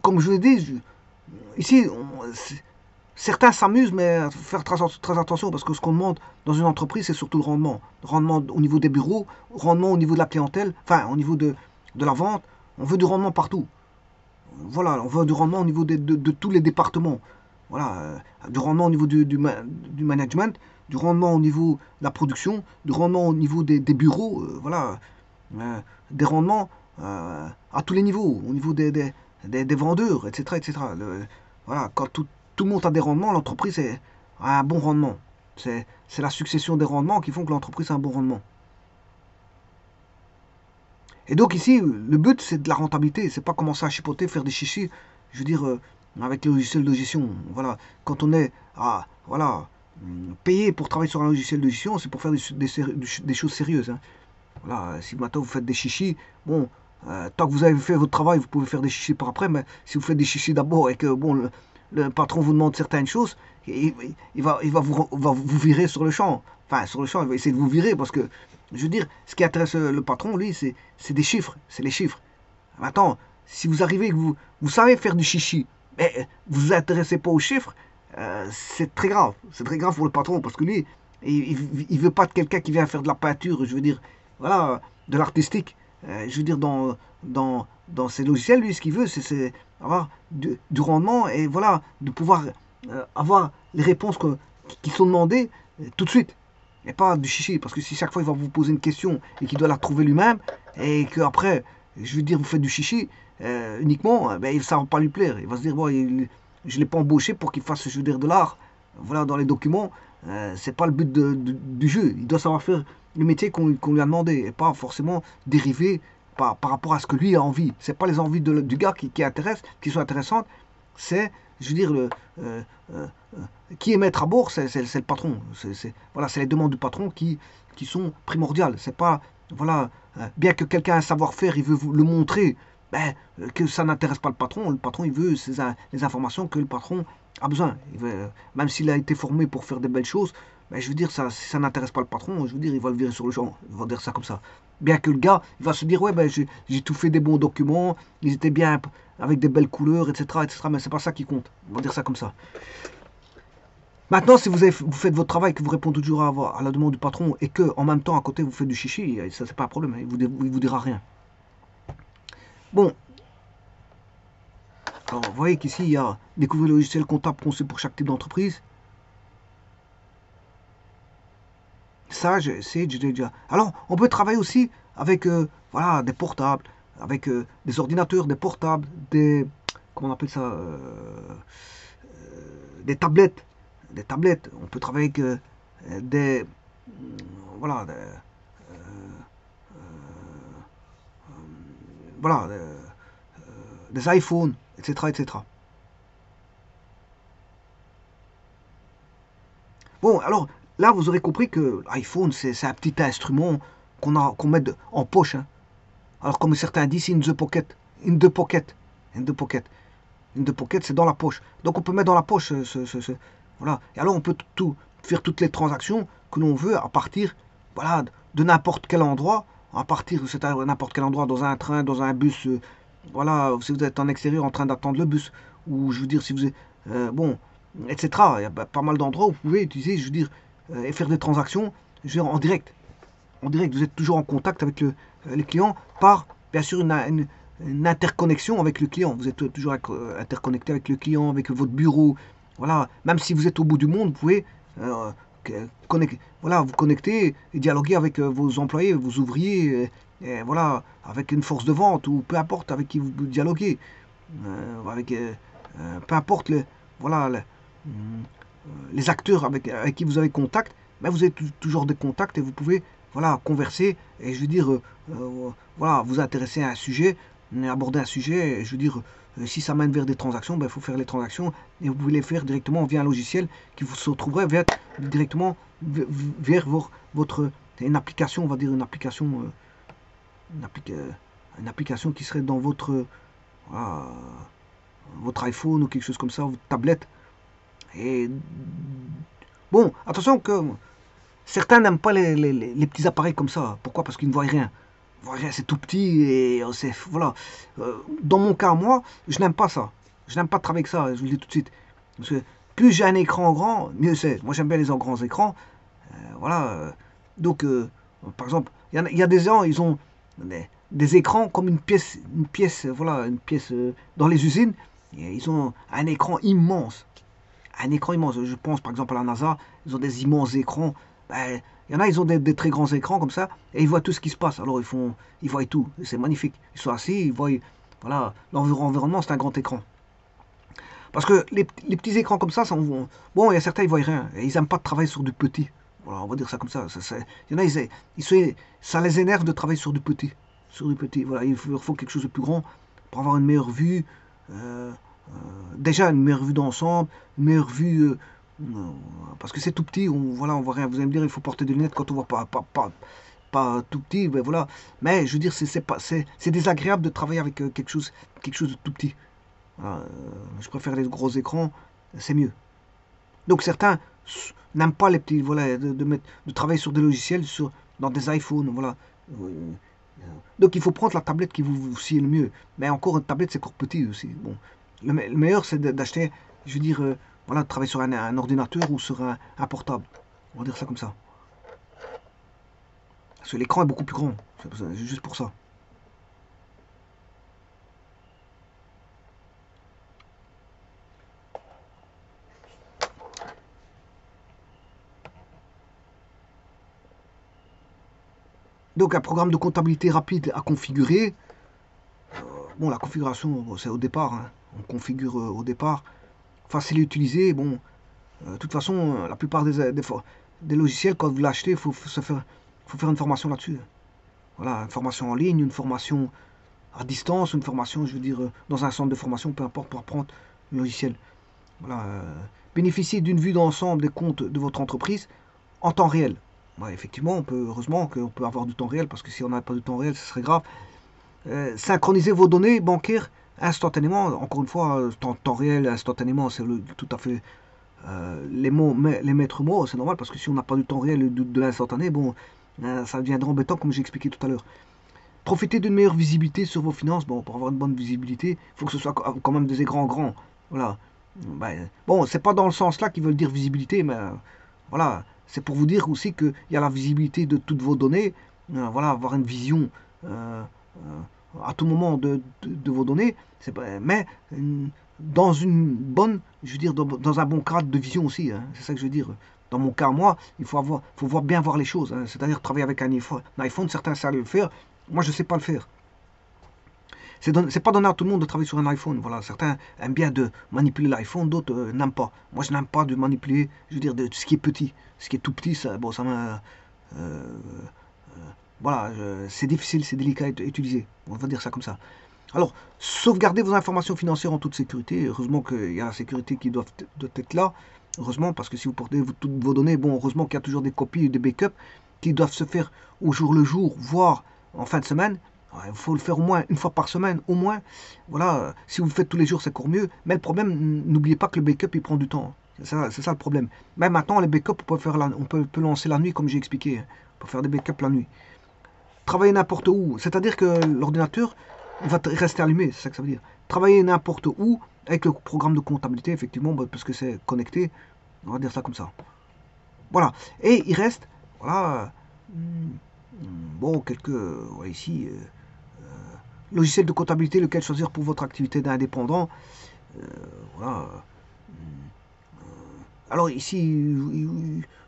comme je l'ai dit, ici, certains s'amusent, mais à faire très attention parce que ce qu'on demande dans une entreprise, c'est surtout le rendement. Le rendement au niveau des bureaux, rendement au niveau de la clientèle, enfin au niveau de la vente. On veut du rendement partout. Voilà, on veut du rendement au niveau de tous les départements. Voilà, du rendement au niveau du management, du rendement au niveau de la production, du rendement au niveau des bureaux, voilà, des rendements à tous les niveaux, au niveau des vendeurs, etc. etc. Voilà, quand tout le monde a des rendements, l'entreprise a un bon rendement. C'est la succession des rendements qui font que l'entreprise a un bon rendement. Et donc ici, le but, c'est de la rentabilité. C'est pas commencer à chipoter, faire des chichis. Je veux dire, avec les logiciels de gestion. Voilà, quand on est voilà, payé pour travailler sur un logiciel de gestion, c'est pour faire des choses sérieuses. Hein. Voilà, si maintenant vous faites des chichis, bon, tant que vous avez fait votre travail, vous pouvez faire des chichis par après. Mais si vous faites des chichis d'abord et que bon, le patron vous demande certaines choses, il va vous virer sur le champ. Enfin, sur le champ, il va essayer de vous virer parce que je veux dire, ce qui intéresse le patron, lui, c'est des chiffres, c'est les chiffres. Maintenant, si vous arrivez que vous savez faire du chichi, mais vous vous intéressez pas aux chiffres, c'est très grave. C'est très grave pour le patron parce que lui, il veut pas de quelqu'un qui vient faire de la peinture, je veux dire, voilà, de l'artistique. Je veux dire, dans ces logiciels, lui, ce qu'il veut, c'est avoir du rendement et voilà, de pouvoir avoir les réponses qui sont demandées tout de suite. Et pas du chichi, parce que si chaque fois il va vous poser une question et qu'il doit la trouver lui-même, et qu'après, je veux dire, vous faites du chichi uniquement, ben, ça ne va pas lui plaire. Il va se dire, bon, je ne l'ai pas embauché pour qu'il fasse, je veux dire, de l'art. Voilà, dans les documents, c'est pas le but du jeu. Il doit savoir faire le métier qu'on lui a demandé, et pas forcément dériver par rapport à ce que lui a envie. C'est pas les envies du gars qui intéressent, qui sont intéressantes, c'est, je veux dire, qui est maître à bord, c'est le patron. Voilà, c'est les demandes du patron qui sont primordiales. C'est pas, voilà, bien que quelqu'un a un savoir-faire, il veut vous le montrer, ben, que ça n'intéresse pas le patron. Le patron, il veut les informations que le patron a besoin. Même s'il a été formé pour faire des belles choses, ben, je veux dire, si ça n'intéresse pas le patron, je veux dire, il va le virer sur le champ. Il va dire ça comme ça. Bien que le gars, il va se dire, ouais, ben, j'ai tout fait des bons documents, ils étaient bien avec des belles couleurs, etc., etc. Mais c'est pas ça qui compte. Il va dire ça comme ça. Maintenant, si vous faites votre travail, que vous répondez toujours à la demande du patron et que en même temps à côté vous faites du chichi, ça c'est pas un problème, il vous dira rien. Bon, alors vous voyez qu'ici il y a découvrir le logiciel comptable conçu pour chaque type d'entreprise. Ça, c'est déjà. Alors, on peut travailler aussi avec voilà, des portables, avec des ordinateurs, des portables, comment on appelle ça, des tablettes. Des tablettes. On peut travailler avec des voilà voilà des iPhones, etc., etc. Bon, alors là, vous aurez compris que l'iPhone, c'est un petit instrument qu'on met en poche. Hein. Alors, comme certains disent, in the pocket. In the pocket. In the pocket. In the pocket, c'est dans la poche. Donc, on peut mettre dans la poche voilà. Et alors, on peut faire toutes les transactions que l'on veut à partir voilà, de n'importe quel endroit à partir, c'est à n'importe quel endroit, dans un train, dans un bus, voilà, si vous êtes en extérieur en train d'attendre le bus, ou je veux dire, si vous êtes, bon, etc. Il y a pas mal d'endroits où vous pouvez utiliser, je veux dire, et faire des transactions, je veux dire, en direct. En direct, vous êtes toujours en contact avec les clients par, bien sûr, une interconnexion avec le client. Vous êtes toujours interconnecté avec le client, avec votre bureau. Voilà, même si vous êtes au bout du monde, vous pouvez voilà, vous connecter et dialoguer avec vos employés, vos ouvriers, et voilà, avec une force de vente ou peu importe avec qui vous dialoguez, avec peu importe voilà, les acteurs avec qui vous avez contact, mais vous avez toujours des contacts et vous pouvez voilà, converser et je veux dire, voilà, vous intéresser à un sujet, aborder un sujet, et je veux dire, si ça mène vers des transactions, ben, il faut faire les transactions et vous pouvez les faire directement via un logiciel qui vous se retrouverait directement vers votre une application, on va dire une application, une, appli une application qui serait dans voilà, votre iPhone ou quelque chose comme ça, votre tablette. Et bon, attention que certains n'aiment pas les petits appareils comme ça. Pourquoi? Parce qu'ils ne voient rien. Ils voient rien, c'est tout petit et c'est voilà. Dans mon cas, moi, je n'aime pas ça. Je n'aime pas travailler avec ça, je vous le dis tout de suite. Parce que plus j'ai un écran grand, mieux c'est. Moi, j'aime bien les grands écrans. Voilà. Donc, par exemple, il y a des gens, ils ont des écrans comme une pièce, voilà, une pièce dans les usines. Et ils ont un écran immense. Un écran immense. Je pense par exemple à la NASA, ils ont des immenses écrans. Ben, il y en a, ils ont des très grands écrans comme ça, et ils voient tout ce qui se passe. Alors ils voient tout. C'est magnifique. Ils sont assis, ils voient, voilà, l'environnement, c'est un grand écran. Parce que les petits écrans comme ça, bon, il y a certains, ils voient rien. Et ils n'aiment pas travailler sur du petit. Voilà, on va dire ça comme ça. Il y en a, ça les énerve de travailler sur du petit. Sur du petit. Voilà, il leur faut quelque chose de plus grand pour avoir une meilleure vue. Euh, déjà une meilleure vue d'ensemble, une meilleure vue. Parce que c'est tout petit, voilà, on voit rien. Vous allez me dire, il faut porter des lunettes quand on voit pas tout petit. Ben voilà. Mais je veux dire, c'est désagréable de travailler avec quelque chose de tout petit. Voilà, je préfère les gros écrans, c'est mieux. Donc certains n'aiment pas les petits, voilà, de travailler sur des logiciels, dans des iPhones, voilà. Donc il faut prendre la tablette qui vous sied le mieux. Mais encore une tablette, c'est encore petit aussi. Bon, le meilleur, c'est d'acheter, je veux dire, voilà, de travailler sur un ordinateur ou sur un portable. On va dire ça comme ça. Parce que l'écran est beaucoup plus grand. C'est juste pour ça. Donc un programme de comptabilité rapide à configurer. Bon, la configuration, bon, c'est au départ. Hein. On configure au départ. Facile à utiliser. Bon, de toute façon, la plupart des logiciels, quand vous l'achetez, il faut faire une formation là-dessus. Voilà, une formation en ligne, une formation à distance, une formation, je veux dire, dans un centre de formation, peu importe, pour apprendre le logiciel. Voilà, bénéficier d'une vue d'ensemble des comptes de votre entreprise en temps réel. Ouais, effectivement, heureusement qu'on peut avoir du temps réel, parce que si on n'a pas de temps réel, ce serait grave. Synchroniser vos données bancaires instantanément. Encore une fois, temps réel, instantanément, c'est tout à fait les maîtres mots. C'est normal, parce que si on n'a pas du temps réel de l'instantané, bon, ça deviendra embêtant, comme j'ai expliqué tout à l'heure. Profitez d'une meilleure visibilité sur vos finances. Bon, pour avoir une bonne visibilité, il faut que ce soit quand même des écrans grands. Voilà. Ben, bon, c'est pas dans le sens là qu'ils veulent dire visibilité, mais voilà, c'est pour vous dire aussi qu'il y a la visibilité de toutes vos données. Voilà, avoir une vision à tout moment de vos données. Mais dans une bonne, je veux dire, dans un bon cadre de vision aussi. Hein, c'est ça que je veux dire. Dans mon cas, moi, faut bien voir les choses. Hein, c'est-à-dire travailler avec un iPhone, certains savent le faire. Moi, je ne sais pas le faire. C'est pas donné à tout le monde de travailler sur un iPhone. Voilà, certains aiment bien de manipuler l'iPhone, d'autres n'aiment pas. Moi, je n'aime pas de manipuler, je veux dire, de ce qui est petit. Ce qui est tout petit, ça, bon, ça m'a. Voilà, c'est difficile, c'est délicat à utiliser. On va dire ça comme ça. Alors, sauvegardez vos informations financières en toute sécurité. Heureusement qu'il y a la sécurité qui doit être là. Heureusement, parce que si vous portez toutes vos données, bon, heureusement qu'il y a toujours des copies, des backups qui doivent se faire au jour le jour, voire en fin de semaine. Il faut le faire au moins une fois par semaine, au moins. Voilà, si vous le faites tous les jours, c'est encore mieux. Mais le problème, n'oubliez pas que le backup, il prend du temps. C'est ça le problème. Même maintenant, les backups, on peut lancer la nuit, comme j'ai expliqué. On peut faire des backups la nuit. travailler n'importe où. C'est-à-dire que l'ordinateur va rester allumé, c'est ça que ça veut dire. Travailler n'importe où avec le programme de comptabilité, effectivement, parce que c'est connecté. On va dire ça comme ça. Voilà. Et il reste, voilà, bon, quelques, voilà, ici, logiciel de comptabilité, lequel choisir pour votre activité d'indépendant. Voilà. Alors ici,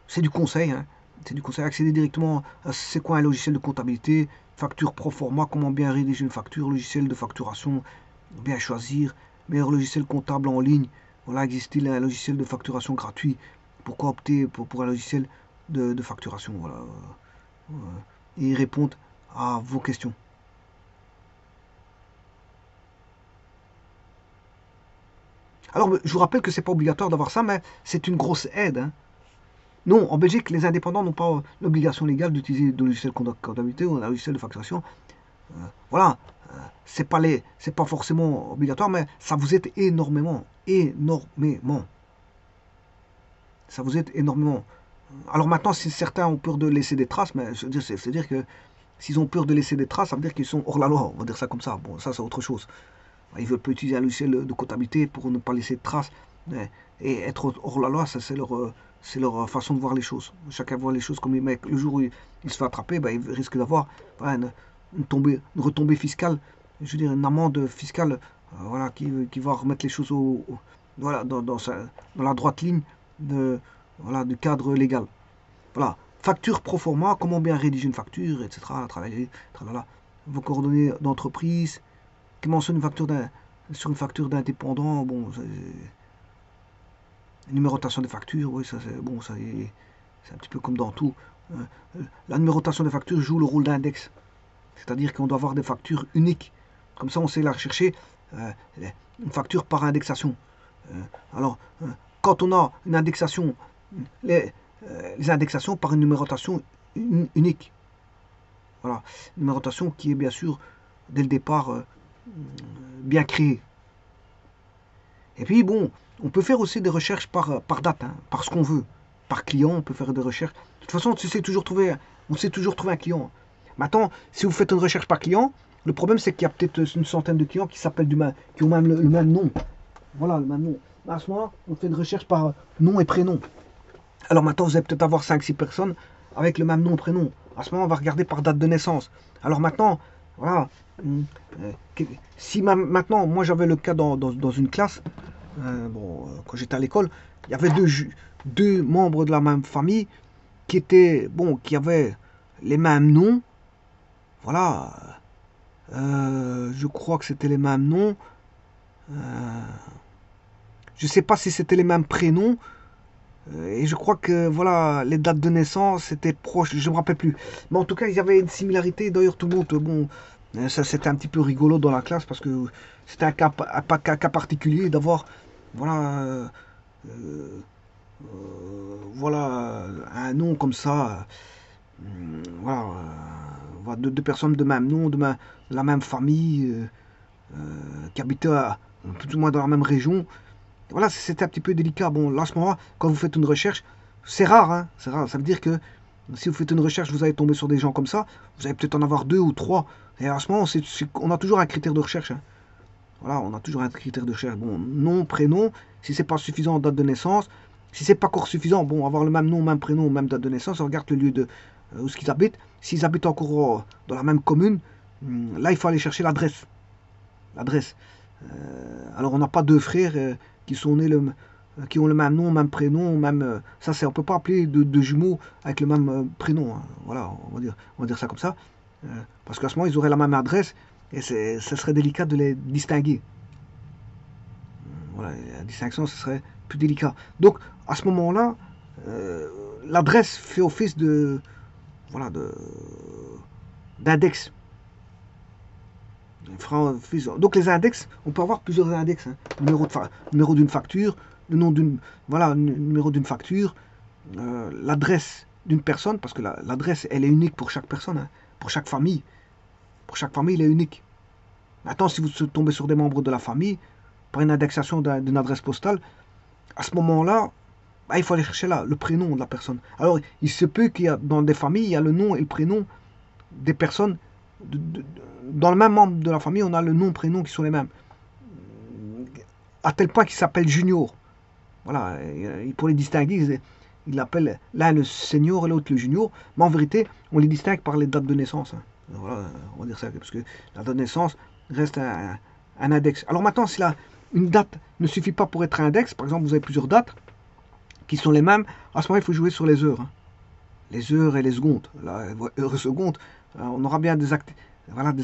c'est du conseil, hein. C'est du conseil. Accéder directement à c'est quoi un logiciel de comptabilité, facture pro forma, comment bien rédiger une facture, logiciel de facturation, bien choisir, meilleur logiciel comptable en ligne. Voilà, existe-t-il un logiciel de facturation gratuit? Pourquoi opter pour un logiciel de facturation? Voilà. Et ils répondent à vos questions. Alors, je vous rappelle que c'est pas obligatoire d'avoir ça, mais c'est une grosse aide, hein. Non, en Belgique, les indépendants n'ont pas l'obligation légale d'utiliser de logiciel de comptabilité ou un logiciel de facturation. Voilà, c'est pas forcément obligatoire, mais ça vous aide énormément, énormément. Ça vous aide énormément. Alors maintenant, si certains ont peur de laisser des traces, mais je veux dire, c'est-à-dire que s'ils ont peur de laisser des traces, ça veut dire qu'ils sont hors la loi. On va dire ça comme ça. Bon, ça c'est autre chose. Ils veulent pas utiliser un logiciel de comptabilité pour ne pas laisser de traces. Et être hors la loi, ça c'est leur façon de voir les choses. Chacun voit les choses comme il met. Le jour où il se fait attraper, ben, il risque d'avoir voilà, une retombée fiscale, je veux dire une amende fiscale voilà, qui va remettre les choses voilà, dans la droite ligne voilà, du cadre légal. Voilà. Facture pro forma, comment bien rédiger une facture, etc. Travailler, tralala. Vos coordonnées d'entreprise, qui mentionne une facture sur une facture d'indépendant, bon, numérotation des factures, oui, ça c'est bon, ça c'est un petit peu comme dans tout. La numérotation des factures joue le rôle d'index, c'est-à-dire qu'on doit avoir des factures uniques. Comme ça, on sait la rechercher, une facture par indexation. Alors, quand on a une indexation, les indexations par une numérotation unique. Voilà, une numérotation qui est bien sûr, dès le départ, bien créée. Et puis bon, on peut faire aussi des recherches par date, hein, par ce qu'on veut. Par client, on peut faire des recherches. De toute façon, on sait toujours trouver un client. Maintenant, si vous faites une recherche par client, le problème c'est qu'il y a peut-être une centaine de clients qui s'appellent qui ont même le même nom. Voilà, le même nom. À ce moment-là, on fait une recherche par nom et prénom. Alors maintenant, vous allez peut-être avoir 5-6 personnes avec le même nom et prénom. À ce moment, on va regarder par date de naissance. Alors maintenant, voilà. Si maintenant, moi j'avais le cas dans une classe, bon, quand j'étais à l'école, il y avait deux membres de la même famille qui étaient, bon, qui avaient les mêmes noms. Voilà. Je crois que c'était les mêmes noms. Je ne sais pas si c'était les mêmes prénoms. Et je crois que voilà, les dates de naissance étaient proches, je ne me rappelle plus. Mais en tout cas, il y avait une similarité. D'ailleurs, tout le monde, bon, ça c'était un petit peu rigolo dans la classe parce que c'était un cas particulier d'avoir, voilà, voilà, un nom comme ça. Voilà, deux personnes de même nom, de la même famille, qui habitaient plus ou moins dans la même région. Voilà, c'était un petit peu délicat. Bon, là, à ce moment-là, quand vous faites une recherche, c'est rare, hein, c'est rare. Ça veut dire que si vous faites une recherche, vous allez tomber sur des gens comme ça, vous allez peut-être en avoir 2 ou 3. Et à ce moment, on a toujours un critère de recherche, hein. Voilà, on a toujours un critère de recherche. Bon, nom, prénom, si c'est pas suffisant, date de naissance. Si c'est pas encore suffisant, bon, avoir le même nom, même prénom, même date de naissance, on regarde le lieu où ils habitent. S'ils habitent encore dans la même commune, là, il faut aller chercher l'adresse. L'adresse. Alors, on n'a pas deux frères qui sont nés qui ont le même nom, même prénom, même. Ça, on peut pas appeler de jumeaux avec le même prénom, hein. Voilà, on va dire ça comme ça. Parce qu'à ce moment, ils auraient la même adresse et ce serait délicat de les distinguer. Voilà, la distinction, ce serait plus délicat. Donc, à ce moment-là, l'adresse fait office voilà, d'index. Donc les index, on peut avoir plusieurs index, hein. Numéro d'une facture, le nom d'une, voilà, numéro d'une facture, l'adresse d'une personne, parce que l'adresse, elle est unique pour chaque personne, hein, pour chaque famille. Pour chaque famille, elle est unique. Maintenant, si vous tombez sur des membres de la famille, par une indexation d'une adresse postale, à ce moment-là, bah, il faut aller chercher là, le prénom de la personne. Alors, il se peut qu'il y a dans des familles, il y a le nom et le prénom des personnes, dans le même membre de la famille, on a le nom, prénom qui sont les mêmes. À tel point qu'ils s'appellent Junior. Voilà, et pour les distinguer, il appelle l'un le senior et l'autre le junior, mais en vérité, on les distingue par les dates de naissance. Hein. Voilà, on va dire ça, parce que la date de naissance reste un index. Alors maintenant, si une date ne suffit pas pour être un index, par exemple, vous avez plusieurs dates qui sont les mêmes, à ce moment-là, il faut jouer sur les heures. Hein. Les heures et les secondes. Là, heures et secondes, on aura bien des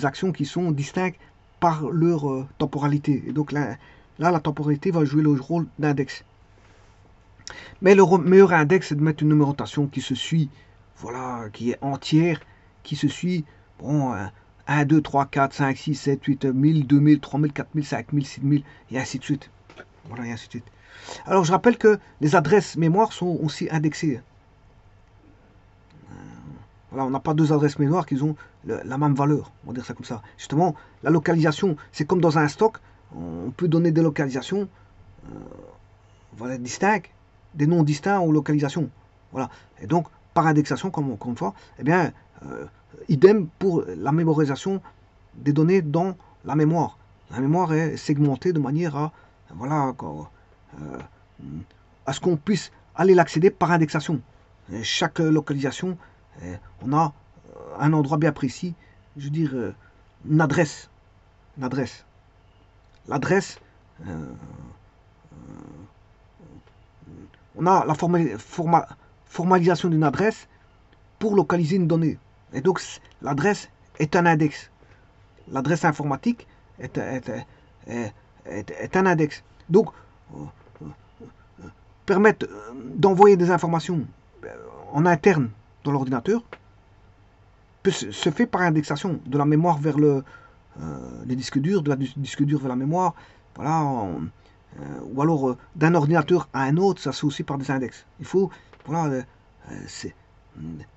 actions qui sont distinctes par leur temporalité. Et donc là, la temporalité va jouer le rôle d'index. Mais le meilleur index, c'est de mettre une numérotation qui se suit, voilà, qui est entière, qui se suit, bon, 1, 2, 3, 4, 5, 6, 7, 8, 1000, 2000, 3000, 4000, 5000, 6000, et ainsi de suite. Voilà, et ainsi de suite. Alors, je rappelle que les adresses mémoire sont aussi indexées. Voilà, on n'a pas deux adresses mémoire qui ont la même valeur, on va dire ça comme ça. Justement, la localisation, c'est comme dans un stock, on peut donner des localisations voilà, distinctes, des noms distincts aux localisations. Voilà. Et donc, par indexation, comme encore une fois, eh bien, idem pour la mémorisation des données dans la mémoire. La mémoire est segmentée de manière à, voilà, à ce qu'on puisse aller l'accéder par indexation. Et chaque localisation, on a un endroit bien précis, je veux dire, une adresse. Une adresse. L'adresse, on a la formalisation d'une adresse pour localiser une donnée. Et donc, l'adresse est un index. L'adresse informatique est un index. Donc, permettre d'envoyer des informations en interne dans l'ordinateur se fait par indexation de la mémoire vers les disques durs, de la disque dur vers la mémoire. Voilà, ou alors d'un ordinateur à un autre, ça se fait aussi par des index. Il faut, voilà,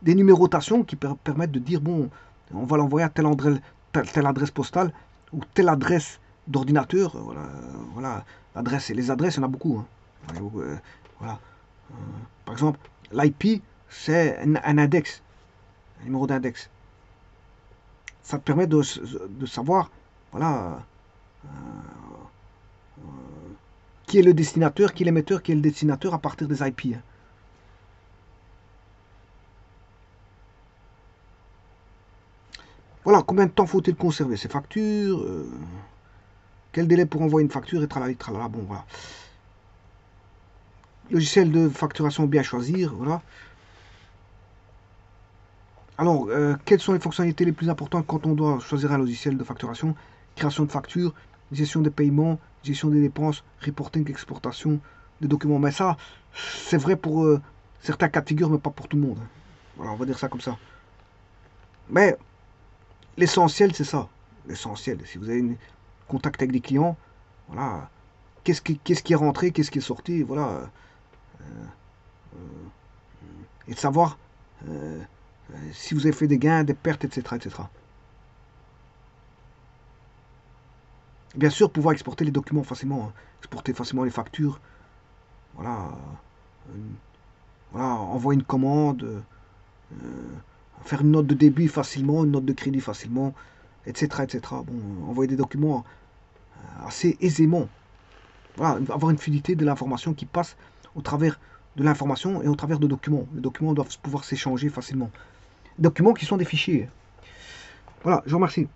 des numérotations qui permettent de dire, bon, on va l'envoyer à telle adresse postale ou telle adresse d'ordinateur. Voilà, l'adresse, et les adresses, il y en a beaucoup. Hein. Voilà. Par exemple, l'IP, c'est un index, un numéro d'index. Ça te permet de savoir, voilà, qui est le destinataire, qui est l'émetteur, qui est le destinataire à partir des IP. Voilà, combien de temps faut-il conserver ces factures quel délai pour envoyer une facture et tralala, tralala, bon voilà. Logiciel de facturation bien choisir, voilà. Alors, quelles sont les fonctionnalités les plus importantes quand on doit choisir un logiciel de facturation? Création de factures, gestion des paiements, gestion des dépenses, reporting, exportation des documents. Mais ça, c'est vrai pour certains cas de figure, mais pas pour tout le monde. Voilà, on va dire ça comme ça. Mais l'essentiel, c'est ça. L'essentiel, si vous avez un contact avec des clients, voilà, qu'est-ce qui est rentré, qu'est-ce qui est sorti, voilà. Et de savoir si vous avez fait des gains, des pertes, etc., etc. Bien sûr, pouvoir exporter les documents facilement, hein. Exporter facilement les factures, voilà, voilà, envoyer une commande, faire une note de débit facilement, une note de crédit facilement, etc., etc. Bon, envoyer des documents assez aisément. Voilà, avoir une fluidité de l'information qui passe au travers de l'information et au travers de documents. Les documents doivent pouvoir s'échanger facilement. Documents qui sont des fichiers. Voilà, je vous remercie.